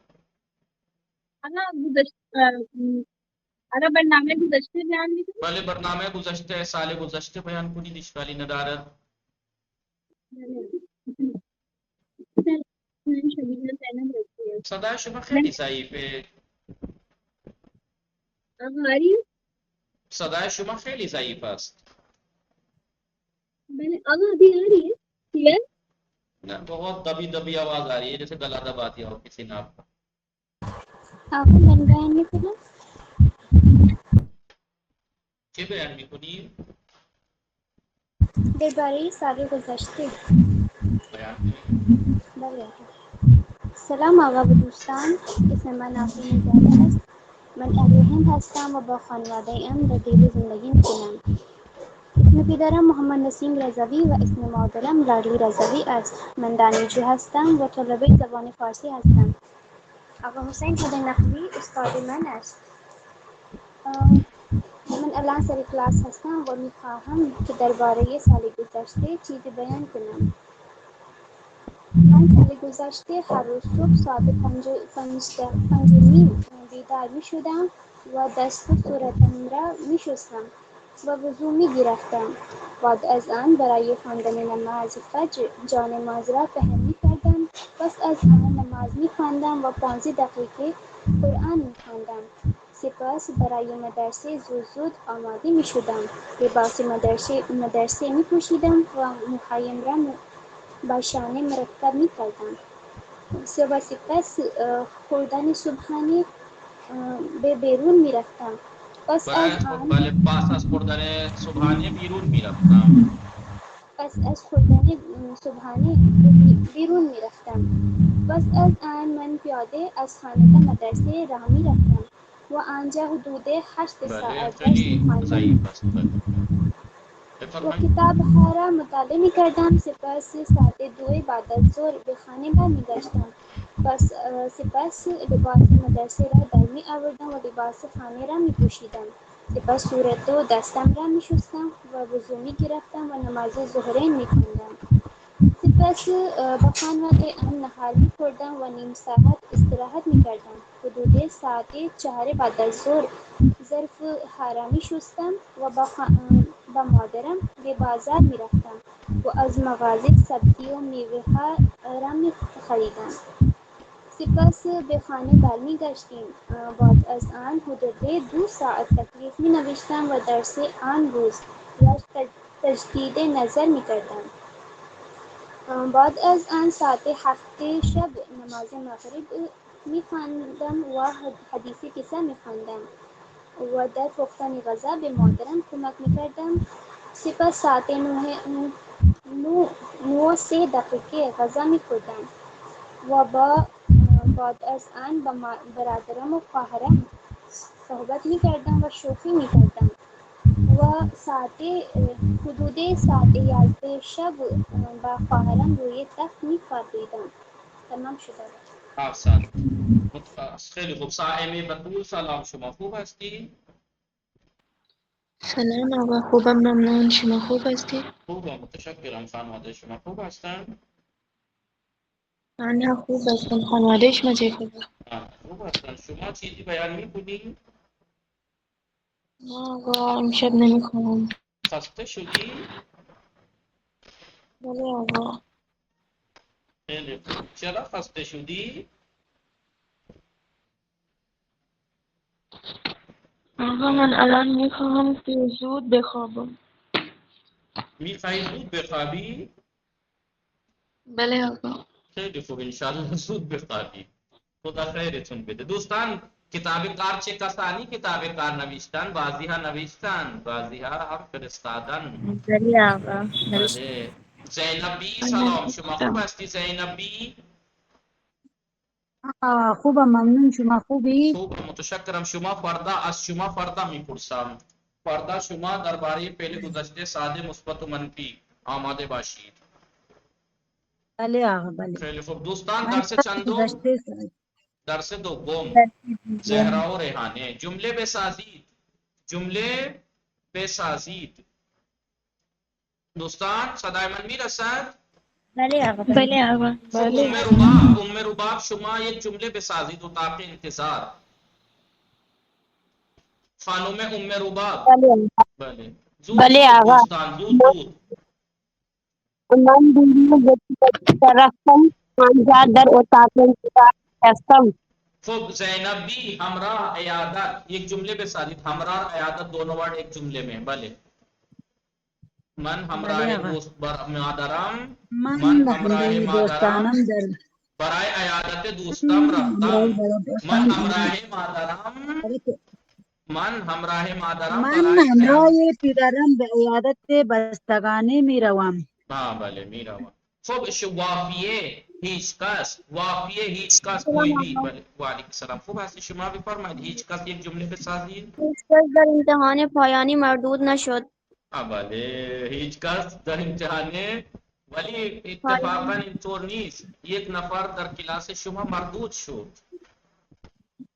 اگر برنامه گذشته بیان میکنم بھلے برنامه گذشته سال گذشته بیان کنی اشکالی ندارد. شبیه زینب رسیه. صدای شما خیلی ضعیفه. آقاری صدای شما خیلی ضعیف است. بله آقا ابھی آ رہی ہے کلیئر؟ نه بہت دبی دبی آواز آ رہی ہے جیسے گلا دبا دیا ہو کسی نے آپ کا. آقا من بیان میکنم. چی بیان میکنی؟ درباره سال گذشته. بیان کنی. بله آقا. سلام آقا و دوستان، اسم من آفرین زاده است. من اهل هند هستم و با خانواده ام در دهلی زندگی میکنم. اسم پدرم محمد نسیم رضوی و اسم مادرم لالی رضوی است. من دانشجو هستم و طالبه زبان فارسی هستم. آقا حسین خدا نقوی استاد من است. من الان سر کلاس هستم و میخواهم که درباره سال گذشته چیزی بیان کنم. من سال گذشته هر روز صبح ساعت 5:30 بیدار می شدم و دست و صورتم را می شستم و وضو می گرفتم. بعد از آن برای خواندن نماز فجر جانماز را پهن می کردم. پس از آن نماز می خواندم و 15 دقیقه قرآن می خواندم. سپس برای مدرسه زود آماده می شدم. لباس مدرسه می پوشیدم و موهایم را با شانه مرتب می کردم. و سپس خوردن صبحانه به بیرون می رفتم. پس از آن بله پاس از خوردن صبحانه بیرون میرفتم. صبحانه بیرون می رفتم. پس از آن من پیاده از خانه تا مدرسه راه می رفتم و آنجا حدود 8 بله ساعت درس می خیلی خواندم ضعیف است. بله و بفرمایید. کتاب‌ها را مطالعه می‌کردم. سپس ساعت 2 بعد از ظهر به خانه برمیگشتم. سپس لباس مدرسه را در می‌آوردم و لباس خانه را می‌پوشیدم. سپس صورت و دستم را می‌شستم و وضو می‌گرفتم و نماز ظهرین می‌خواندم. سپس با خانواده ام نهار می‌خوردم و نیم ساعت استراحت می‌کردم. حدود ساعت 4 بعد از ظهر ظرف ها را می‌شستم و با مادرم به بازار می‌رفتم و از مغازه سبزی و میوه‌ها را می‌خریدم. سپس به خانه برمیگشتیم. بعد از آن حدود 2 ساعت تکلیف می‌نوشتم و درس آن روز را تجدید نظر می‌کردم. بعد از آن ساعت 7 شب نماز مغرب می‌خواندم و حدیث قصه می‌خواندم و در پختن غذا به مادرم کمک می‌کردم. سپس ساعت 9:03 غذا می‌خوردم و بعد از آن با برادرم و خواهرم صحبت می‌کردم و شوخی می‌کردم و حدود ساعت 11 شب با خواهرم روی تخت می‌خوابیدم. تمام شده. احسن. خیلی خوب. صائمه بطول سلام، شما خوب هستی؟ سلام آقا، خوبم ممنون. شما خوب هستی؟ خوبم متشکرم. خانواده شما خوب هستن؟ من خوب هستم. خانواده شما چطوره؟ خوب هستن. شما چیزی بیان میکنی؟ نه آقا، امشب نمیخوام. خسته شدی؟ بله آقا. خیلی خوب. چرا خسته شدی؟ آقا من الان میخوام که زود بخوابم. میخوای زود بخوابی؟ بله آقا. خیلی خوب انشاءالله زود بخوابی. خدا خیرتون بده. دوستان کتاب کار چه کسانی کتاب کار نوشتن؟ بعضی ها نوشتن، بعضی ها هم فرستادن. بله آقا نوشتم. بله زینبی سلام شما خوب هستی زینبی؟ خوبم ممنون شما خوبی؟ خوب متشکرم. شما فردا از شما فردا میپرسم. فردا شما درباره فعل گذشته ساده مثبت و منفی آماده باشید. بله آقا بله. خیلی خوب دوستان، من درس چندم؟ گذشته سال. درس دوم. زهرا و ریحانه. جمله بسازید. جمله بسازید. دوستان صدای من میرسد؟ بله آقا بله آقا. ام رباب شما یک جمله بسازید اتاق انتظار. خانم ام رباب. بله زود بله زود آقا. دوستان زود. من دنیا رفتم آنجا در اتاق انتظار هستم. خب زینبی همراه عیادت یک جمله بسازید. همراه عیادت دونوں ورڈ ایک جملے میں. بله من همراه دوست مادرم. من همراه مادرم برای عیادت دوستم رفتم. من همراه مادرم. من همراه مادرم من برای همراه پدرم به عیادت بستگانه میروم. بله میروم. خب وافیه هیچ کس. وافیه هیچ کس کوئی بھی. بله و علیکم السلام. خوب هستی شما بفرمایید هیچ کس یک جمله بسازید. هیچ کس در امتحان پایانی مردود نشد. بله هیچ کس در امتحان، ولی اتفاقا اینطور نیست. یک نفر در کلاس شما مردود شد.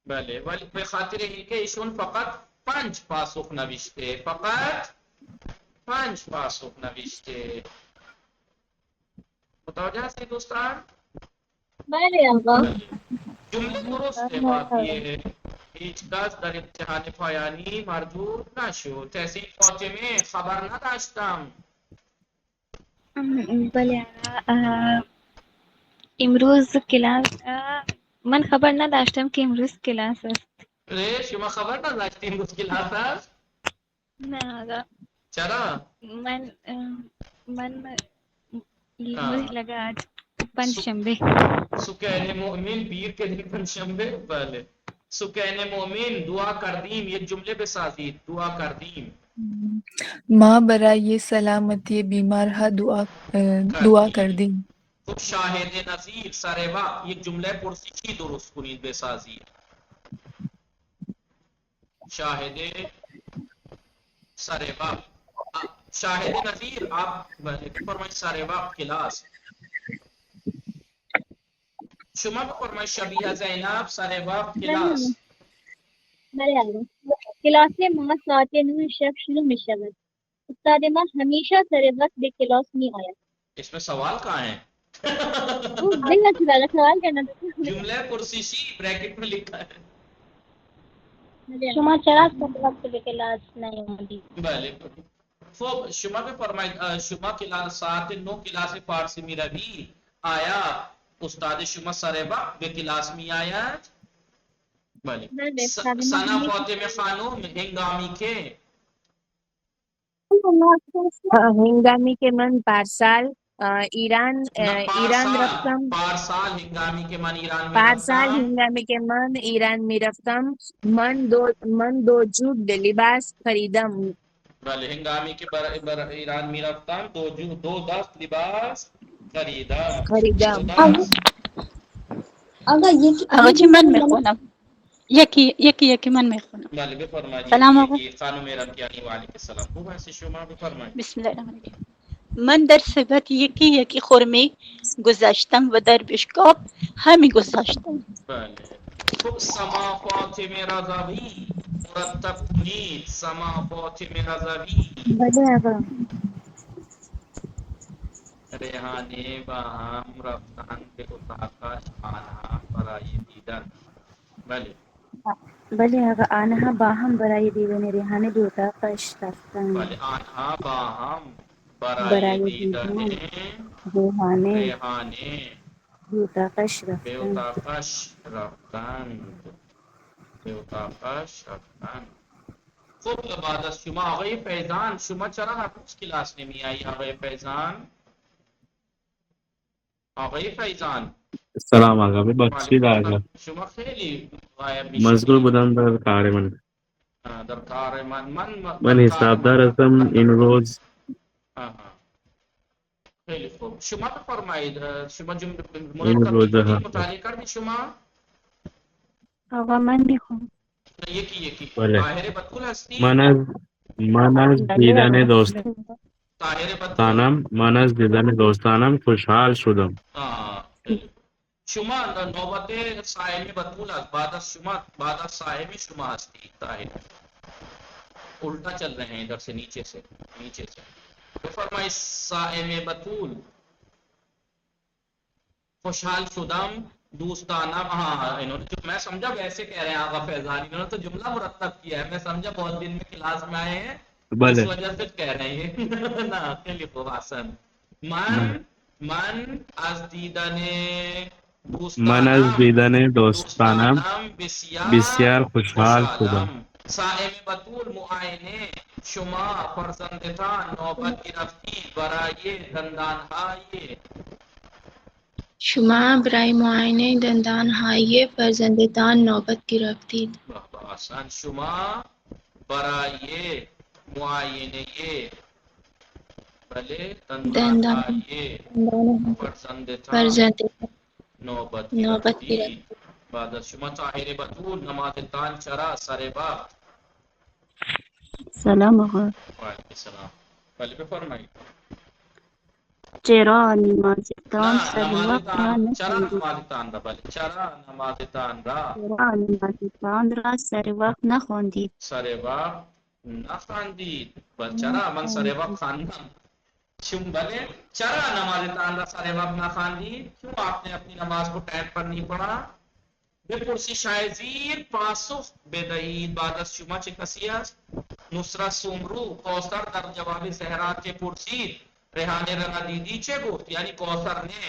بله ولی به خاطر اینکه ایشون فقط 5 پاسخ نوشته. فقط 5 پاسخ نوشته. متوجه هستی دوستان؟ بله آقا. جمله درسته. واقعیه هیچ کس در امتحان پایانی مردود نشد. تحصیل فاطمه خبر نداشتم. بله امروز کلاس من خبر نداشتم که امروز کلاس است. شما خبر نداشتی امروز کلاس هست؟ نه آقا. چرا؟ من مجھے لگا آج پنجشنبه. سکین مؤمن پیر کے دن پنجشنبه. بله سکین مؤمن دعا کردیم یک جمله بسازید. دعا کردیم. ماں برای سلامتی بیمار ها دعا کردیم. خب شاهد نظیر سر وقت یک جمله پرسشی درست کنید بسازید. شاهد سر وقت. شاهد نظیر آپ بفرمایید سر وقت کلاس. شما بفرمایید شبیه زینب سر وقت کلاس. بله آقا. کلاس ما ساعت 9 شب شروع می شود. استاد ما همیشه سر وقت به کلاس می آید. اس میں سوال کہاں ہے؟ سوال کرنا جملہ پرسشی بریکٹ میں لکھا ہے. شما چرا سر وقت به کلاس نیامدید؟ بله خب شما بفرمایید شما کلاس ساعت 9 کلاس فارسی می روی. آیا استاد شما سر وقت به کلاس می آید؟ بله. ثنا فاطمه خانم هنگامی که هنگامی که من پارسال ایران رفتم. پارسال هنگامی که من ایران می پارسال رفتم. هنگامی که من ایران می رفتم من دو جفت لباس خریدم. بله هنگامی که ایران می رفتم دو دست لباس خریدم. آقا جی من میخونم. یکی من میخونم. بله بفرمایید. سلام آقا. خانم رمضانی و علیکم السلام. خوب هستی شما بفرمایید. بسم الله الرحمن الرحیم. من در صفت یکی خرمه گذاشتم و در بشکاب همی گذاشتم. بله خب سما فاطمه رضوی مرتب کنید. سما فاطمه رضوی. بله آقا. ریحانه و هم رفتن به اتاقش آنها برای دیدن. بله بله آقا آنها با هم برای دیدن ریحانه به اتاقش رفتند. بله آنها با هم برای دیدن ریحانه به اتاقش به اتاقش رفتند. خب بعد از شما آقای فیضان شما چرا هنوز کلاس نمی آیی آقای فیضان؟ آقای فیضان سلام آقا ببخشید آقا شما خیلی غایب میشید. مشغول بودم در کار من. در کار من حسابدار هستم این روز. خیلی خوب. شما بفرمایید شما این مرتب روزه میکنید، ها مطالعه کردید شما؟ آقا من میخوام. یکی بله طاهر بتول هستی؟ من از دیدن طاهر بتول؟ دوستانم خوشحال شدم. خیلی خوب. شما نوبت صائم بتول است. بعد از صائم شما هستی طاهر. الٹا چل رہے ہیں ادھر سے نیچے سے. بفرمائیں صائم بتول. خوشحال شدم دوستانہ. ہاں انہوں نے جو میں سمجھا ویسے کہہ رہے ہیں آغا فیضان، انہوں نے تو جملہ مرتب کیا ہے. میں سمجھا بہت دن میں کلاس میں آئے ہیں اس وجہ سے کہہ رہے ہیں نا. خیلی خوب حسن. من از دیدن دوستانم بسیار خوشحال شدم. صائم بتول معاینه شما فرزندتان نوبت گرفتید برای دندانهای شما برای معاینه دندانهای فرزندتان نوبت گرفتید. آسان. شما برای معاینه بله دندانهای فرزندتان نوبت نوبت گرفتید. بعد از شما طاهر بتول نمازتان چرا سر وقت؟ سلام آقا. وعلیکم السلام. بله بفرمایید. چرا نمازتان سر وقت را چرا نخواندید؟ نمازتان را بله چرا نمازتان را چرا نمازتان را سر وقت نخواندید؟ سر وقت نخواندید. بله چرا من سر وقت خواندم. چون بله چرا نمازتان را سر وقت نخواندید؟ کیوں آپ نے اپنی نماز کو ٹائم پر نہیں پڑھا؟ بپرسش زیر پاسخ بدهید. بعد از شما چه کسی است؟ نصرت سمرو. کوثر در جواب زهرا که پرسید ریحانه را ندیدی چه گفت؟ یعنی کوثر نے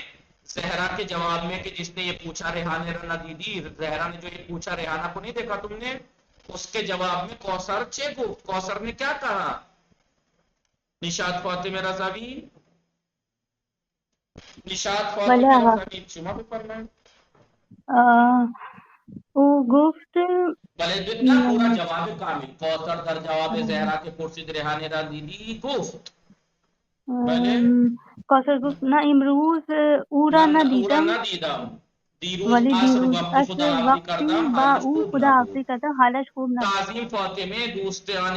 زہرا کے جواب میں کہ جس نے یہ پوچھا ریحانہ را ندیدی، زہرا نے جو یہ پوچھا ریحانہ کو نہیں دیکھا تم نے، اس کے جواب میں کوثر چه گفت؟ کوثر نے کیا کہا؟ نشاط فاطمه رضوی. نشاط فاطمه رضوی شما بفرمایید. او گفت بله نه پورا جواب کامل. کوثر در جواب زهرا که پرسید ریحانه را دیدی گفت بله کوثر گفت نه امروز او را ندیدم دیروز ولی عصر دیروز وقتی عصر خداحافظی وقتی کردم با حالش او خوب خداحافظی نبود. کردم حالش خوب نبود. تعظیم فاطمه دوستان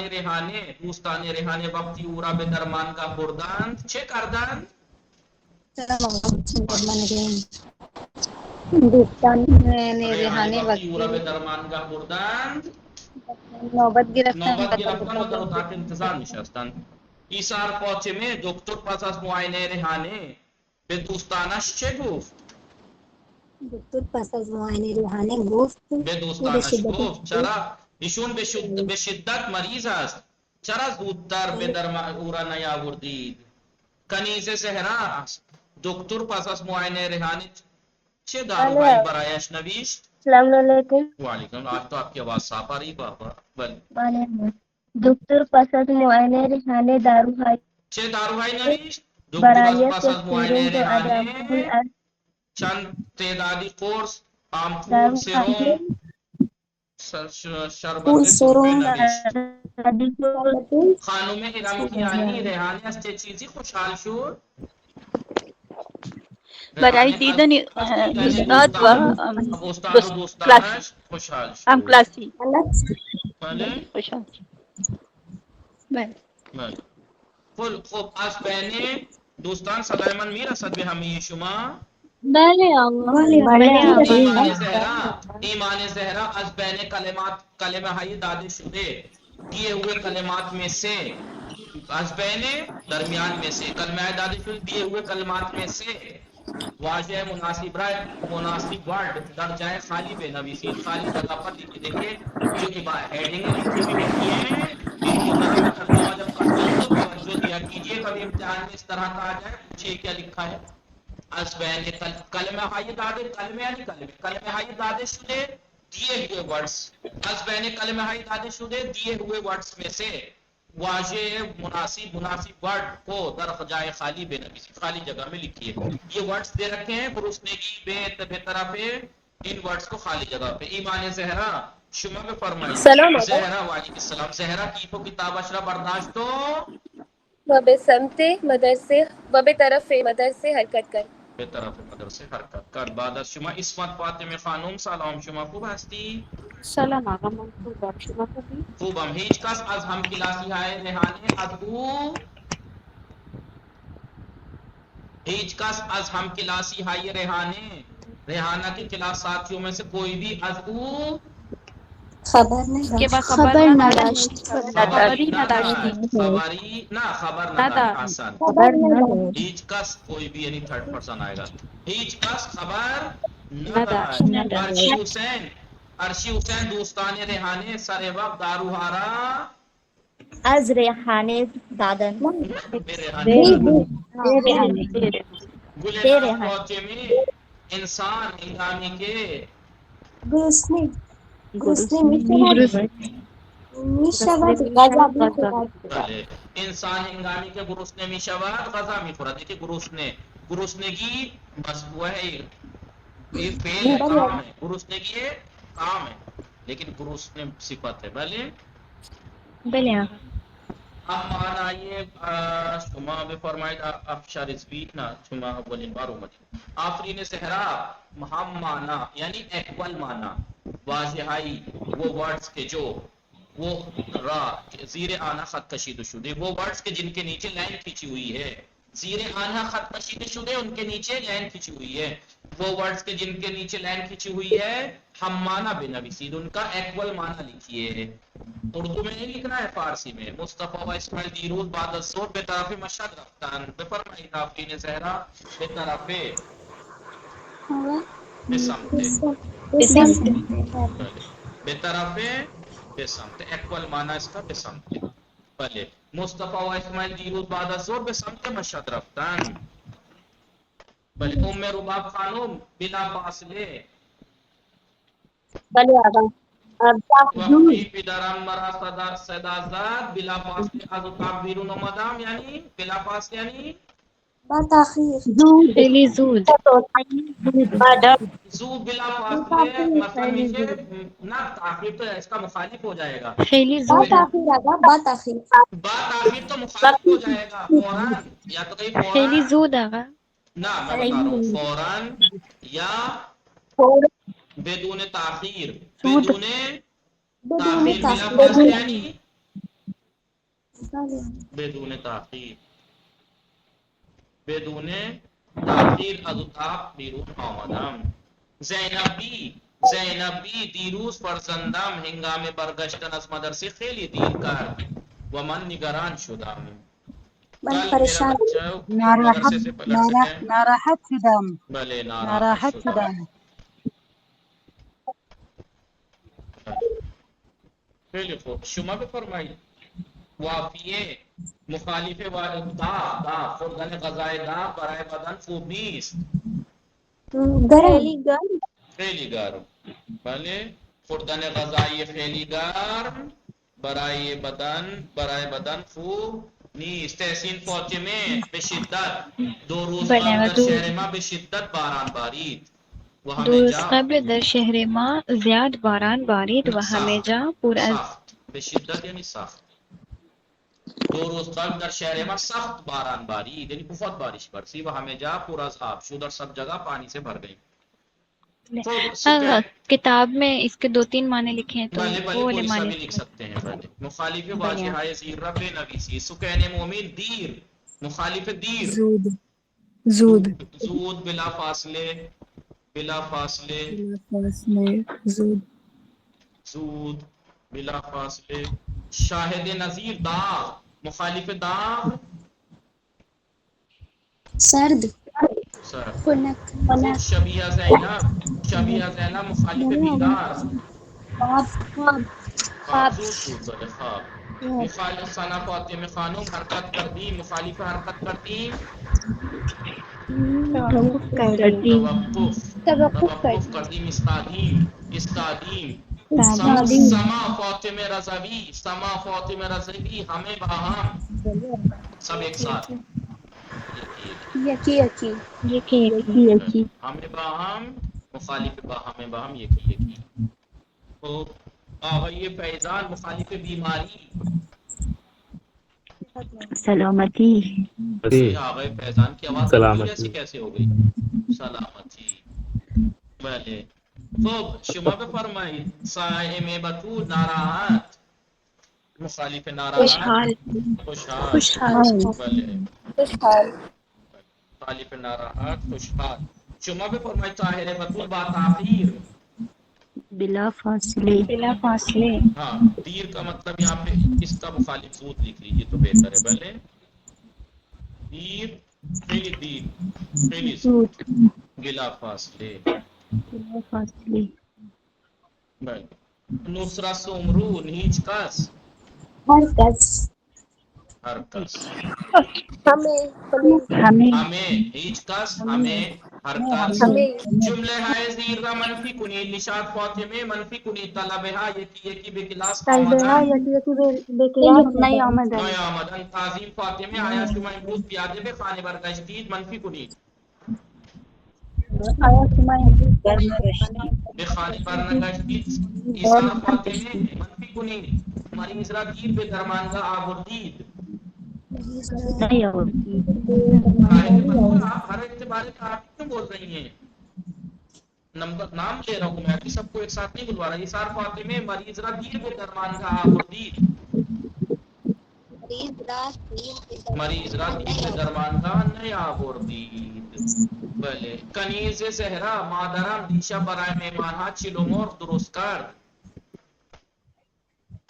ریحانه وقتی او را به درمانگاه بردند چه کردند؟ دوستان ریحانه وقتی او را به درمانگاه بردند نوبت نوبت گرفتن و در اتاق انتظار نشستند. ایثار فاطمه دکتر پس از معاینه ریحانه به دوستانش چه گفت؟ دکتر پس از معاینه ریحانه گفت به دوستانش گفت چرا؟ ایشون به شدت مریض است، چرا زودتر به درمان او را نیاوردید؟ کنیز زهرا دکتر پس از معاینه ریحانه چه داروهایی برایش نوشت؟ السلام علیکم. وعلیکم. آج تو آپ کی آواز صاف آ رہی بابا. دکتر پس از معاینه ریحانه داروهای چه داروهایی نوشت؟ دکتر برای پس از معاینه تسکین و ریحانه ادامه چند تعدادی قرص آمپول سرم شربت سربه نوشت. خانم ارمکیانی ریحانه از چه چیزی خوشحال شد؟ برای دیدن استاد و استاد و دوستانش خوشحال شد. هم کلاسی بله خوشحال شد. بله بله. خب از بین دوستان سلایمان میرسد به همه شما؟ بله آقا. ایمان زهرا از بین کلمه های داده شده دیے ہوئے کلمات میں سے از بین درمیان میں سے کلمہ داده شده دیے ہوئے کلمات میں سے واضح مناسب رائے مناسب ورڈ در جائے خالی بے نویسید. خالی جگہ پر لکھی. دیکھیے جو ہیڈنگیں لکھی ہوئی ہوتی ہیں ان کو ذرا میں ترجمہ جب کرتا ہوں تو توجہ دیا کیجیے. کبھی امتحان میں اس طرح کا آ جائے پوچھیے کیا لکھا ہے. از بین کلمہ های داده کلمه یعنی کلمه های داده شده دیے ہوئے ورڈز از بین کلمه های داده شده دیے ہوئے ورڈز میں سے واضح مناسب ورڈ کو در جائے خالی بے نویسی خالی جگہ میں لکھیے. یہ ورڈز دے رکھے ہیں گرسنگی بے طرف ان ورڈز کو خالی جگہ پہ. ایمان زہرا شما میں فرمائیے. زہرا وعلیکم السلام. زہرا کی تو کتاب اشرا برداشت تو وبسمت مدرسه وبطرف مدرسه حرکت کر. به طرف مدرسه حرکت کرد. بعد از شما اسمت فاطمه خانم سلام، شما خوب هستی؟ سلام آقا، من خوبم. شما خوبی؟ خوبم. هیچ کس از هم کلاسی های ریحانه از او هیچ کس از هم کلاسی های ریحانہ کے کلاس ساتھیوں میں سے کوئی بھی از او خبر نداشت. خبری نہ خبر نداشت. آسان. هیچ کس کوئی بھی یعنی تھرڈ پرسن آئے گا. هیچ کس خبر نداشت. ارشی حسین دوستان ریحانه سر وقت داروهارا از ریحانه دادن. گلدان فاطمه انسان ہنگامی کے انسان ہنگامی کے گرسنے می شود غذا می خورد. دیکھیں گرسنگی بس وہ ہے یہ فعل ہے، کام ہے. گرسنگی ہے کام ہے، لیکن گرسنے صفت ہے. بله اب مانا یہ شما بفرمائید افشار ازوید نا شما اولین بار اومدید. آفرین صحرا ہم مانا یعنی ایکول مانا واضحائی وہ ورڈز کے جو وہ را زیر آنا خط کشید شدے، وہ ورڈز کے جن کے نیچے لائن کھینچی ہوئی ہے. زیر آنا خط کشید شدے ان کے نیچے لائن کھینچی ہوئی ہے. وہ ورڈز کے جن کے نیچے لائن کھینچی ہوئی ہے ہم مانا بنویسید، ان کا ایکول مانا لکھیے. اردو میں نہیں لکھنا ہے، فارسی میں. مصطفیٰ و اسماعیل دیروز بعد الظہر بے طرف مشہد رفتن. بفرمائید آفرین زہرا بے طرف بے طرف بسمت ایکول مانا اس کا بسمت. بلے مصطفیٰ و اسماعیل دیروز بعد الظہر بسمت مشہد رفتن. بلے ام رباب خانم بلا فاصلے وقتی پدرم مرا صدر صدازد بلا فاصله از اتاق بیرون آمدم. یعنی بلا فاصله یعنی خیلی زود زود بلا فاصله مثلا میشه نه تاخیر تو اس کا مخالف ہو جائے گا. خیلی زود با تاخیر تو مخالف ہو جائے گا. فوراً یا تو کہیں خیلی فوراً زود آقا. نہ میں بتا رہا ہوں فوراً یا بدون تاخیر. بدون تاخیر بلا فاصله یعنی بدون تاخیر بدون تاخیر از اتاق بیرون آمدم. زینبی دیروز فرزندم هنگام برگشتن از مدرسه خیلی دیر کرد و من نگران شدم. من پریشان ناراحت شدم. بله ناراحت شدم. خیلی خوب. شما بفرمایید وافیه مخالف دا خوردن غذای دا برای بدن خوب نیست. خیلی گرم. بله خوردن غذای خیلی گرم برای بدن خوب نیست. تحسین فاطمه به شدت 2 روز قبل در شهر ما به شدت باران بارید. 2 روز قبل در شهر ما زیاد باران بارید و همه جا پر از به شدت یعنی سخت. 2 روز قبل در شهر ما سخت باران بارید یعنی بہت بارش برسی و همه جا پر از آب شد اور سب جگہ پانی سے بھر گئی. کتاب میں اس کے 2-3 معنی لکھے ہیں تو وہ والے معنی لکھ سکتے ہیں. مخالف واجہائے زیر رب نویسی. سکین مومن دیر مخالف دیر زود بلا فاصلے زود بلا فاصلے. شاہد نظیر داغ مخالف داغ سرد. شبیہ زینب مخالف بیدار خواب. مخالف ثنا فاطمہ خانم حرکت کردی مخالف حرکت کرتی توقف کردیم. استادیم سما فاطمہ رضوی ہمیں باہم سب ایک ساتھ یکی ہمیں باہم مخالف باہم یکی. آغای فیضان مخالف بیماری سلامتی. آغای فیضان کی آواز سلامتی. ایسی کیسے ہو گئی؟ سلامتی. بله. خب شما بفرمایید صائم بطول ناراحت مخالف ناراحت خوشحال. بله. خوشحال مخالف ناراحت خوشحال. شما بفرمایید طاهر بطول با تاخیر. بلا فاصلے. بلا فاصلے. ہاں دیر کا مطلب یہاں پہ اس کا مخالف زود لکھ لیجیے تو بہتر ہے. بله دیر خیلی دیر خیلی زود بلا فاصله. بلا فاصلے. بله. نصرت سمرون هیچ کس ہر کس. ہر کس. ہمیں. ہمیں هیچ کس ہمیں ہر کس. جمله های زیر را منفی کنید. نشاد فاطمه منفی کنید. طلبه ها یکی یکی به کلاس آمدن. نہیں آمدن. نیا آمدن. تعظیم فاطمه آیا شما امروز پیاده به خانه برگشتید. منفی کنید. آیا شما امروز برنگشتید؟ به خانه برنگشتید. ایثار فاطمه منفی کنید. مریض را دیر به درمانگاه آوردید. نہیں ہوتی. آپ ہر اعتبار کا آپ کیوں بول رہی ہیں؟ نام لے رہا ہوں میں ابھی سب کو ایک ساتھ نہیں بلوا رہا. ایثار فاطمه مریض را دیر به درمانگاه آوردید. مریض را دیر به درمانگاه نیاوردید. بله. کنیز زهرا مادرم دیشب برای مهمانها چیلو مرغ درست کرد.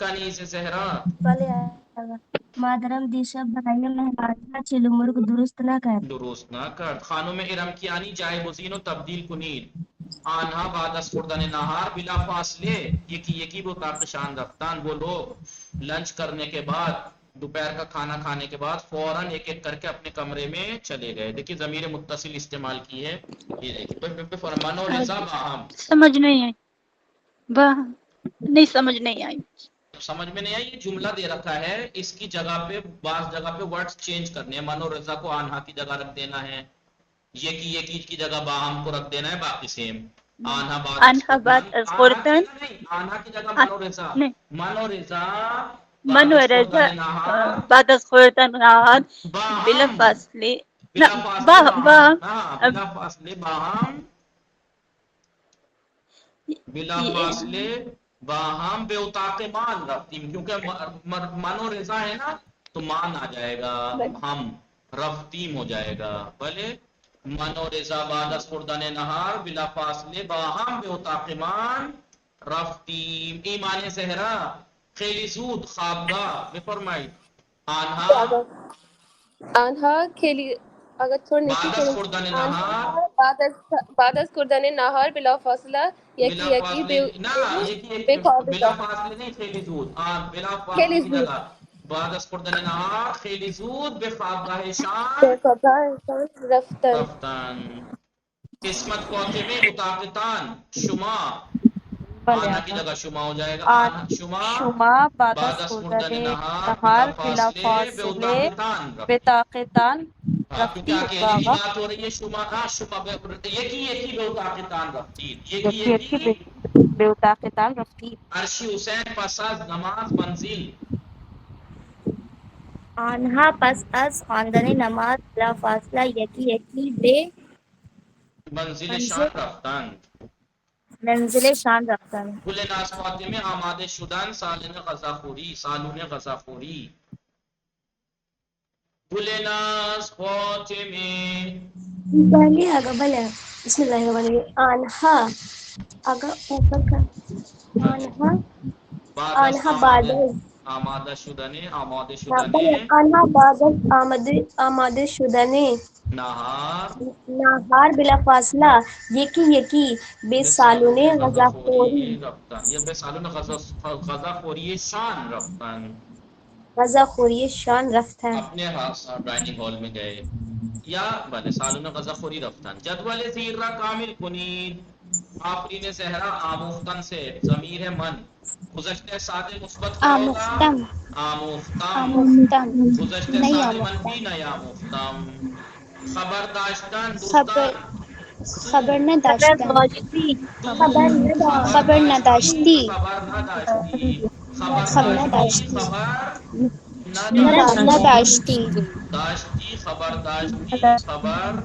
کنیز زهرا مادرم دیشب برای مهمانها چلو مرغ درست نکرد. درست نکرد. خانم ارمکیانی جایگزین رو تبدیل کنید. آنها بعد از خوردن نهار بلا فاصله یکی یکی به اتاقشان رفتن. وہ لوگ لنچ کرنے کے بعد دوپہر کا کھانا کھانے کے بعد فوراً ایک ایک کر کے اپنے کمرے میں چلے گئے. دیکھیے ضمیر متصل استعمال کی ہے. یہ دیکھیے فرمان و رضا باہم. سمجھ نہیں آئی. نہیں سمجھ نہیں آئی. سمجھ میں نہیں آئی. یہ جملہ دے رکھا ہے اس کی جگہ پہ بعض جگہ پہ ورڈز چینج کرنے ہیں. من و رضا کو آنہا کی جگہ رکھ دینا ہے. یہ کی جگہ باہم کو رکھ دینا ہے. باقی سیم. آنہا بعد از خوردن آنہا کی جگہ من و رضا. من و رضا من و رضا بعد از خوردن نهار بلا فاصله. بلا فاصلے باہم. بلا فاصلے باہم بے اتاق مان رفتیم. کیونکہ من و رضا ہے نا تو مان آ جائے گا. ہم رفتیم ہو جائے گا. بھلے من و رضا بعد از خوردن نهار بلا فاصله باهم به اتاق مان رفتیم. ایمان زهرا خیلی زود خوابگاه. بفرمایید. آنها خیلی اگر تھوڑا نیچے بعد از خوردن نهار بعد از خوردن نهار بلا فاصله یکی یکی بلا فاصله نہیں خیلی زود. بلا فاصله کی جگہ بعد از خوردن نهار خیلی زود به خوابگاهشان رفتن. قسمت فاطمه اتاقتان شما آنها کی جگہ شما ہو جائے گا. شما بعد از خوردن نهار بلا فاصله به اتاقتان کیونکہ اکیلے کی بات ہو رہی ہے. شما یکی به اتاقتان رفتید. یکی به اتاقتان رفتید. عرشی حسین پس از نماز منزل. آنها پس از خواندن نماز بلا فاصله یکی یکی به منزل شان رفتند. منزل شان رفتند. گل ناز فاطمه آماده شدن. سالن غذاخوری. سالون غذاخوری. گل ناز فاطمه بله بسم الله الرحمن الرحیم. آنها اگر اوپر کا آنها بعد آماده شدن. آنها بعد آماده شدن نهار بلا فاصله یکی به سالن غذاخوری. یہ به سالن غذاخوری شان رفتن. غذاخوری شان رفتن. اپنے ڈائننگ ہال میں گئے یا بله سالن غذاخوری رفتن. جدول زیر را کامل کنید. آفرین زهرا آموختن سے ضمیر ہے من. گزشتہ ساده مثبت کیا ہوگا؟ آموختم. گزشتہ ساده منفی نیاموختم. خبر داشتن دوستان. خبر نداشتن. خبر نداشتی. نداشتی داشتی خبر داشتی خبر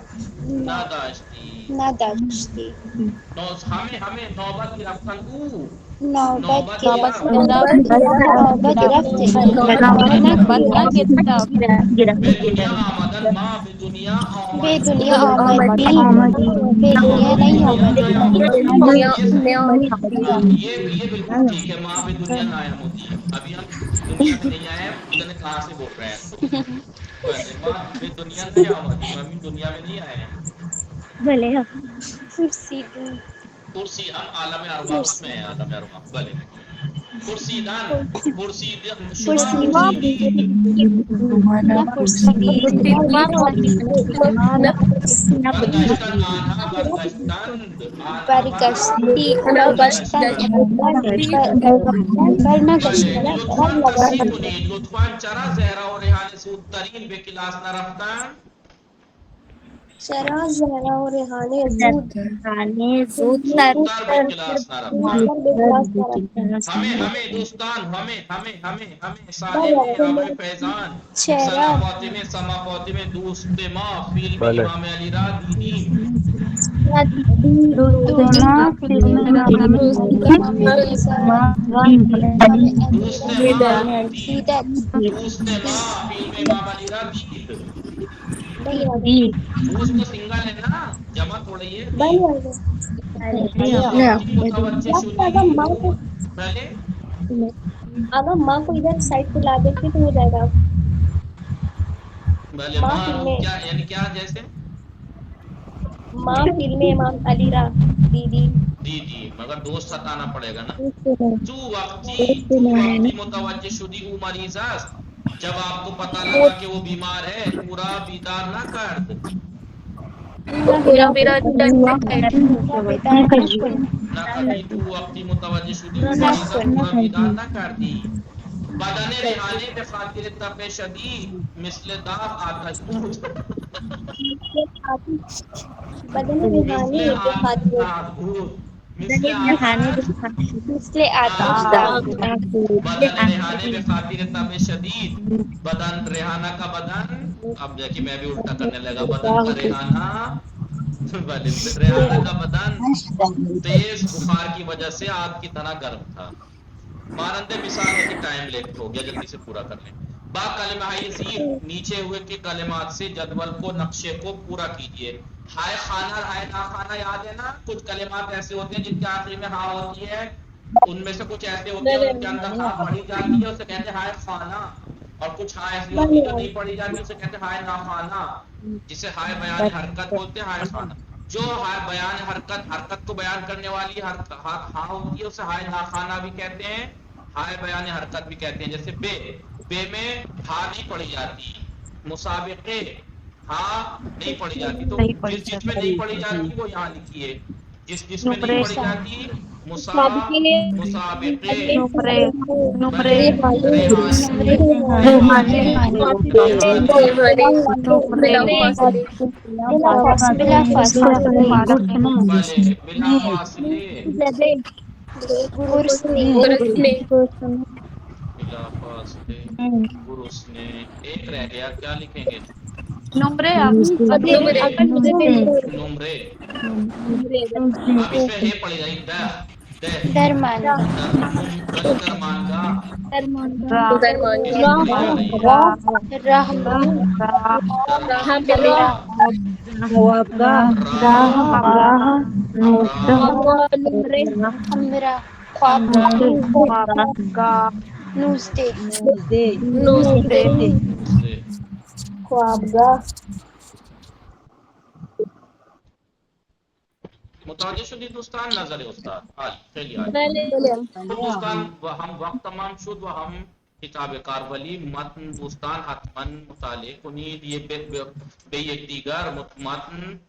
نداشتی نداشتی ہمیں نوبت گرفتن او نوبت گرفت نوبت گرفته به دنیا آمدن ما به دنیا به آمدی دنیا آمدی به دنیا نہیں آمدی یہ بالکل ٹھیک ہے ماں بھی دنیا نائم ہوتی ہے ابھی ہم دنیا میں نہیں آئے پتہ نہیں کہاں سے بول رہے ہیں ماں بھی دنیا نہیں آمدی ہم دنیا میں نہیں آئے ہیں کرسی ہم عالم ارواح اس میں ہے عالم ارواح بلے پرسیدن شما پرسیدید برگشتن آنها برگشتند برگشتی برگشتن بله برنگشتن لطفاً تصحیح کنید لطفاً چرا زهرا و ریحان زودترین به کلاس نرفتن چرا زهرا و ریحانه زودتر زودتر به کلاس نرفتن ہمیں دوستان ہمیں صاحب ابو فیضان چرا سنا فاطمه دوست ما فیلم امام علی را دیدیم دوست دوست ما فیلم امام علی را دید دوست تو سنگل ہے نا جمع تھوڑی ہے متوجہ شدی پہلے اگر ماں کو ادھر سائڈ پہ لا دیتے تو ہو جائے گا بھلے ماں کیا یعنی کیا جیسے ماں فلم امام علی را دیدی جی مگر دوست ستانا پڑے گا نا تو وقتی متوجہ شدی او مریض است جب آپ کو پتہ لگا کہ وہ بیمار ہے پورا بیدار نہ کرد پورا میرا نہ کبھی تو وقتی متوجہ شدی او مریض است پورا بیدار نہ کردی بدن ریحانے به خاطر تپ شدید مثل داغ آتش بود بدن ریحانی مثل کے خاطر مثل آتش داغ بدن ریحانے به خاطر تپ شدید بدن ریحانہ کا بدن اب دیکھیں میں بھی الٹا کرنے لگا بدن کا ریحانہ ریحانہ کا بدن تیز بخار کی وجہ سے آگ کی طرح گرم تھا مانند مثال ہے کہ ٹائم لیفٹ ہو گیا جلدی سے پورا کر لیں با کلمہ زیر نیچے ہوئے کے کلمات سے جدول کو نقشے کو پورا کیجئے ہائے خانہ ہائے نا خانہ یاد ہے نا کچھ کلمات ایسے ہوتے ہیں جن کے آخری میں ہاں ہوتی ہے ان میں سے کچھ ایسے ہوتے ہیں ان کے اندر ہاں پڑھی جاتی ہے اسے کہتے ہیں ہائے خانہ اور کچھ ہاں ایسی ہوتی ہے جو نہیں پڑھی جاتی اسے کہتے ہیں ہائے نا خانہ جسے ہائے بیان حرکت بولتے ہیں ہائے خانہ جو ہائے بیان حرکت کو بیان کرنے والی ہاں ہوتی ہے اسے ہائے نا خانہ بھی کہتے ہیں ہائے بیان حرکت بھی کہتے ہیں جیسے بے میں ہاں نہیں پڑھی جاتی مسابقے ہاں نہیں پڑھی جاتی تو جس میں نہیں پڑھی جاتی وہ یہاں لکھیے جس میں نہیں پڑھی جاتی مسابقے بلا فاصلے بلا فاصلے بلا فاصلے گرسنے ایک رہ گیا کیا لکھیں گے نمرے اب اس میں ہے پڑی جائے درماندہ درماندہ متوجہ شدید دوستان نظر استاد چلیے دوستان ہم وقت تمام شد و ہم کتاب کاربلی متن دوستان حتما مطالعه کنید یہ به یکدیگر متن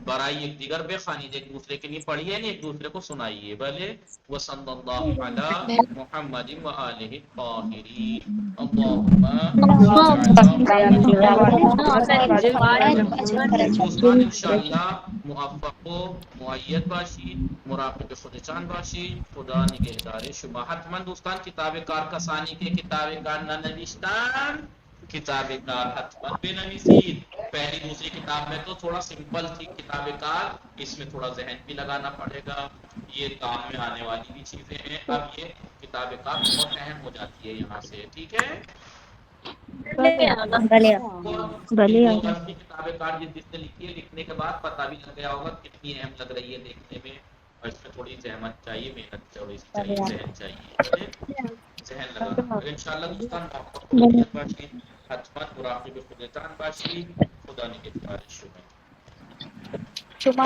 برائے یک دیگر بخوانید، ایک دوسرے کے لیے پڑھیے نہیں، ایک دوسرے کو سنائیے. بھلے وصلی اللہ علی محمد و آلہ الطاہرین. اللہم دوستان انشاءاللہ موفق و معید باشید، مراقب خودتان باشید. خدا نگهدار شما. حتما دوستان کتاب کار کسانی که کتاب کار ننوشتن کتاب کار حتما بنویسید. پہلی دوسری کتاب میں تو تھوڑا سمپل تھی کتاب کار، اس میں تھوڑا ذہن بھی لگانا پڑے گا، یہ کام میں آنے والی بھی چیزیں ہیں. اب یہ کتاب کار بہت اہم ہو جاتی ہے یہاں سے. ٹھیک ہے، کتاب کار جس نے لکھی ہے، لکھنے کے بعد پتہ بھی لگ گیا ہوگا کتنی اہم لگ رہی ہے دیکھنے میں، اور اس میں تھوڑی زحمت چاہیے، محنت تھوڑی سی چاہیے، ذہن چاہیے، ذہن لگانا. انشاءاللہ دوستان محبت باشید، حتما مراقب خودتان باشید. خدا نگهدار شما. شما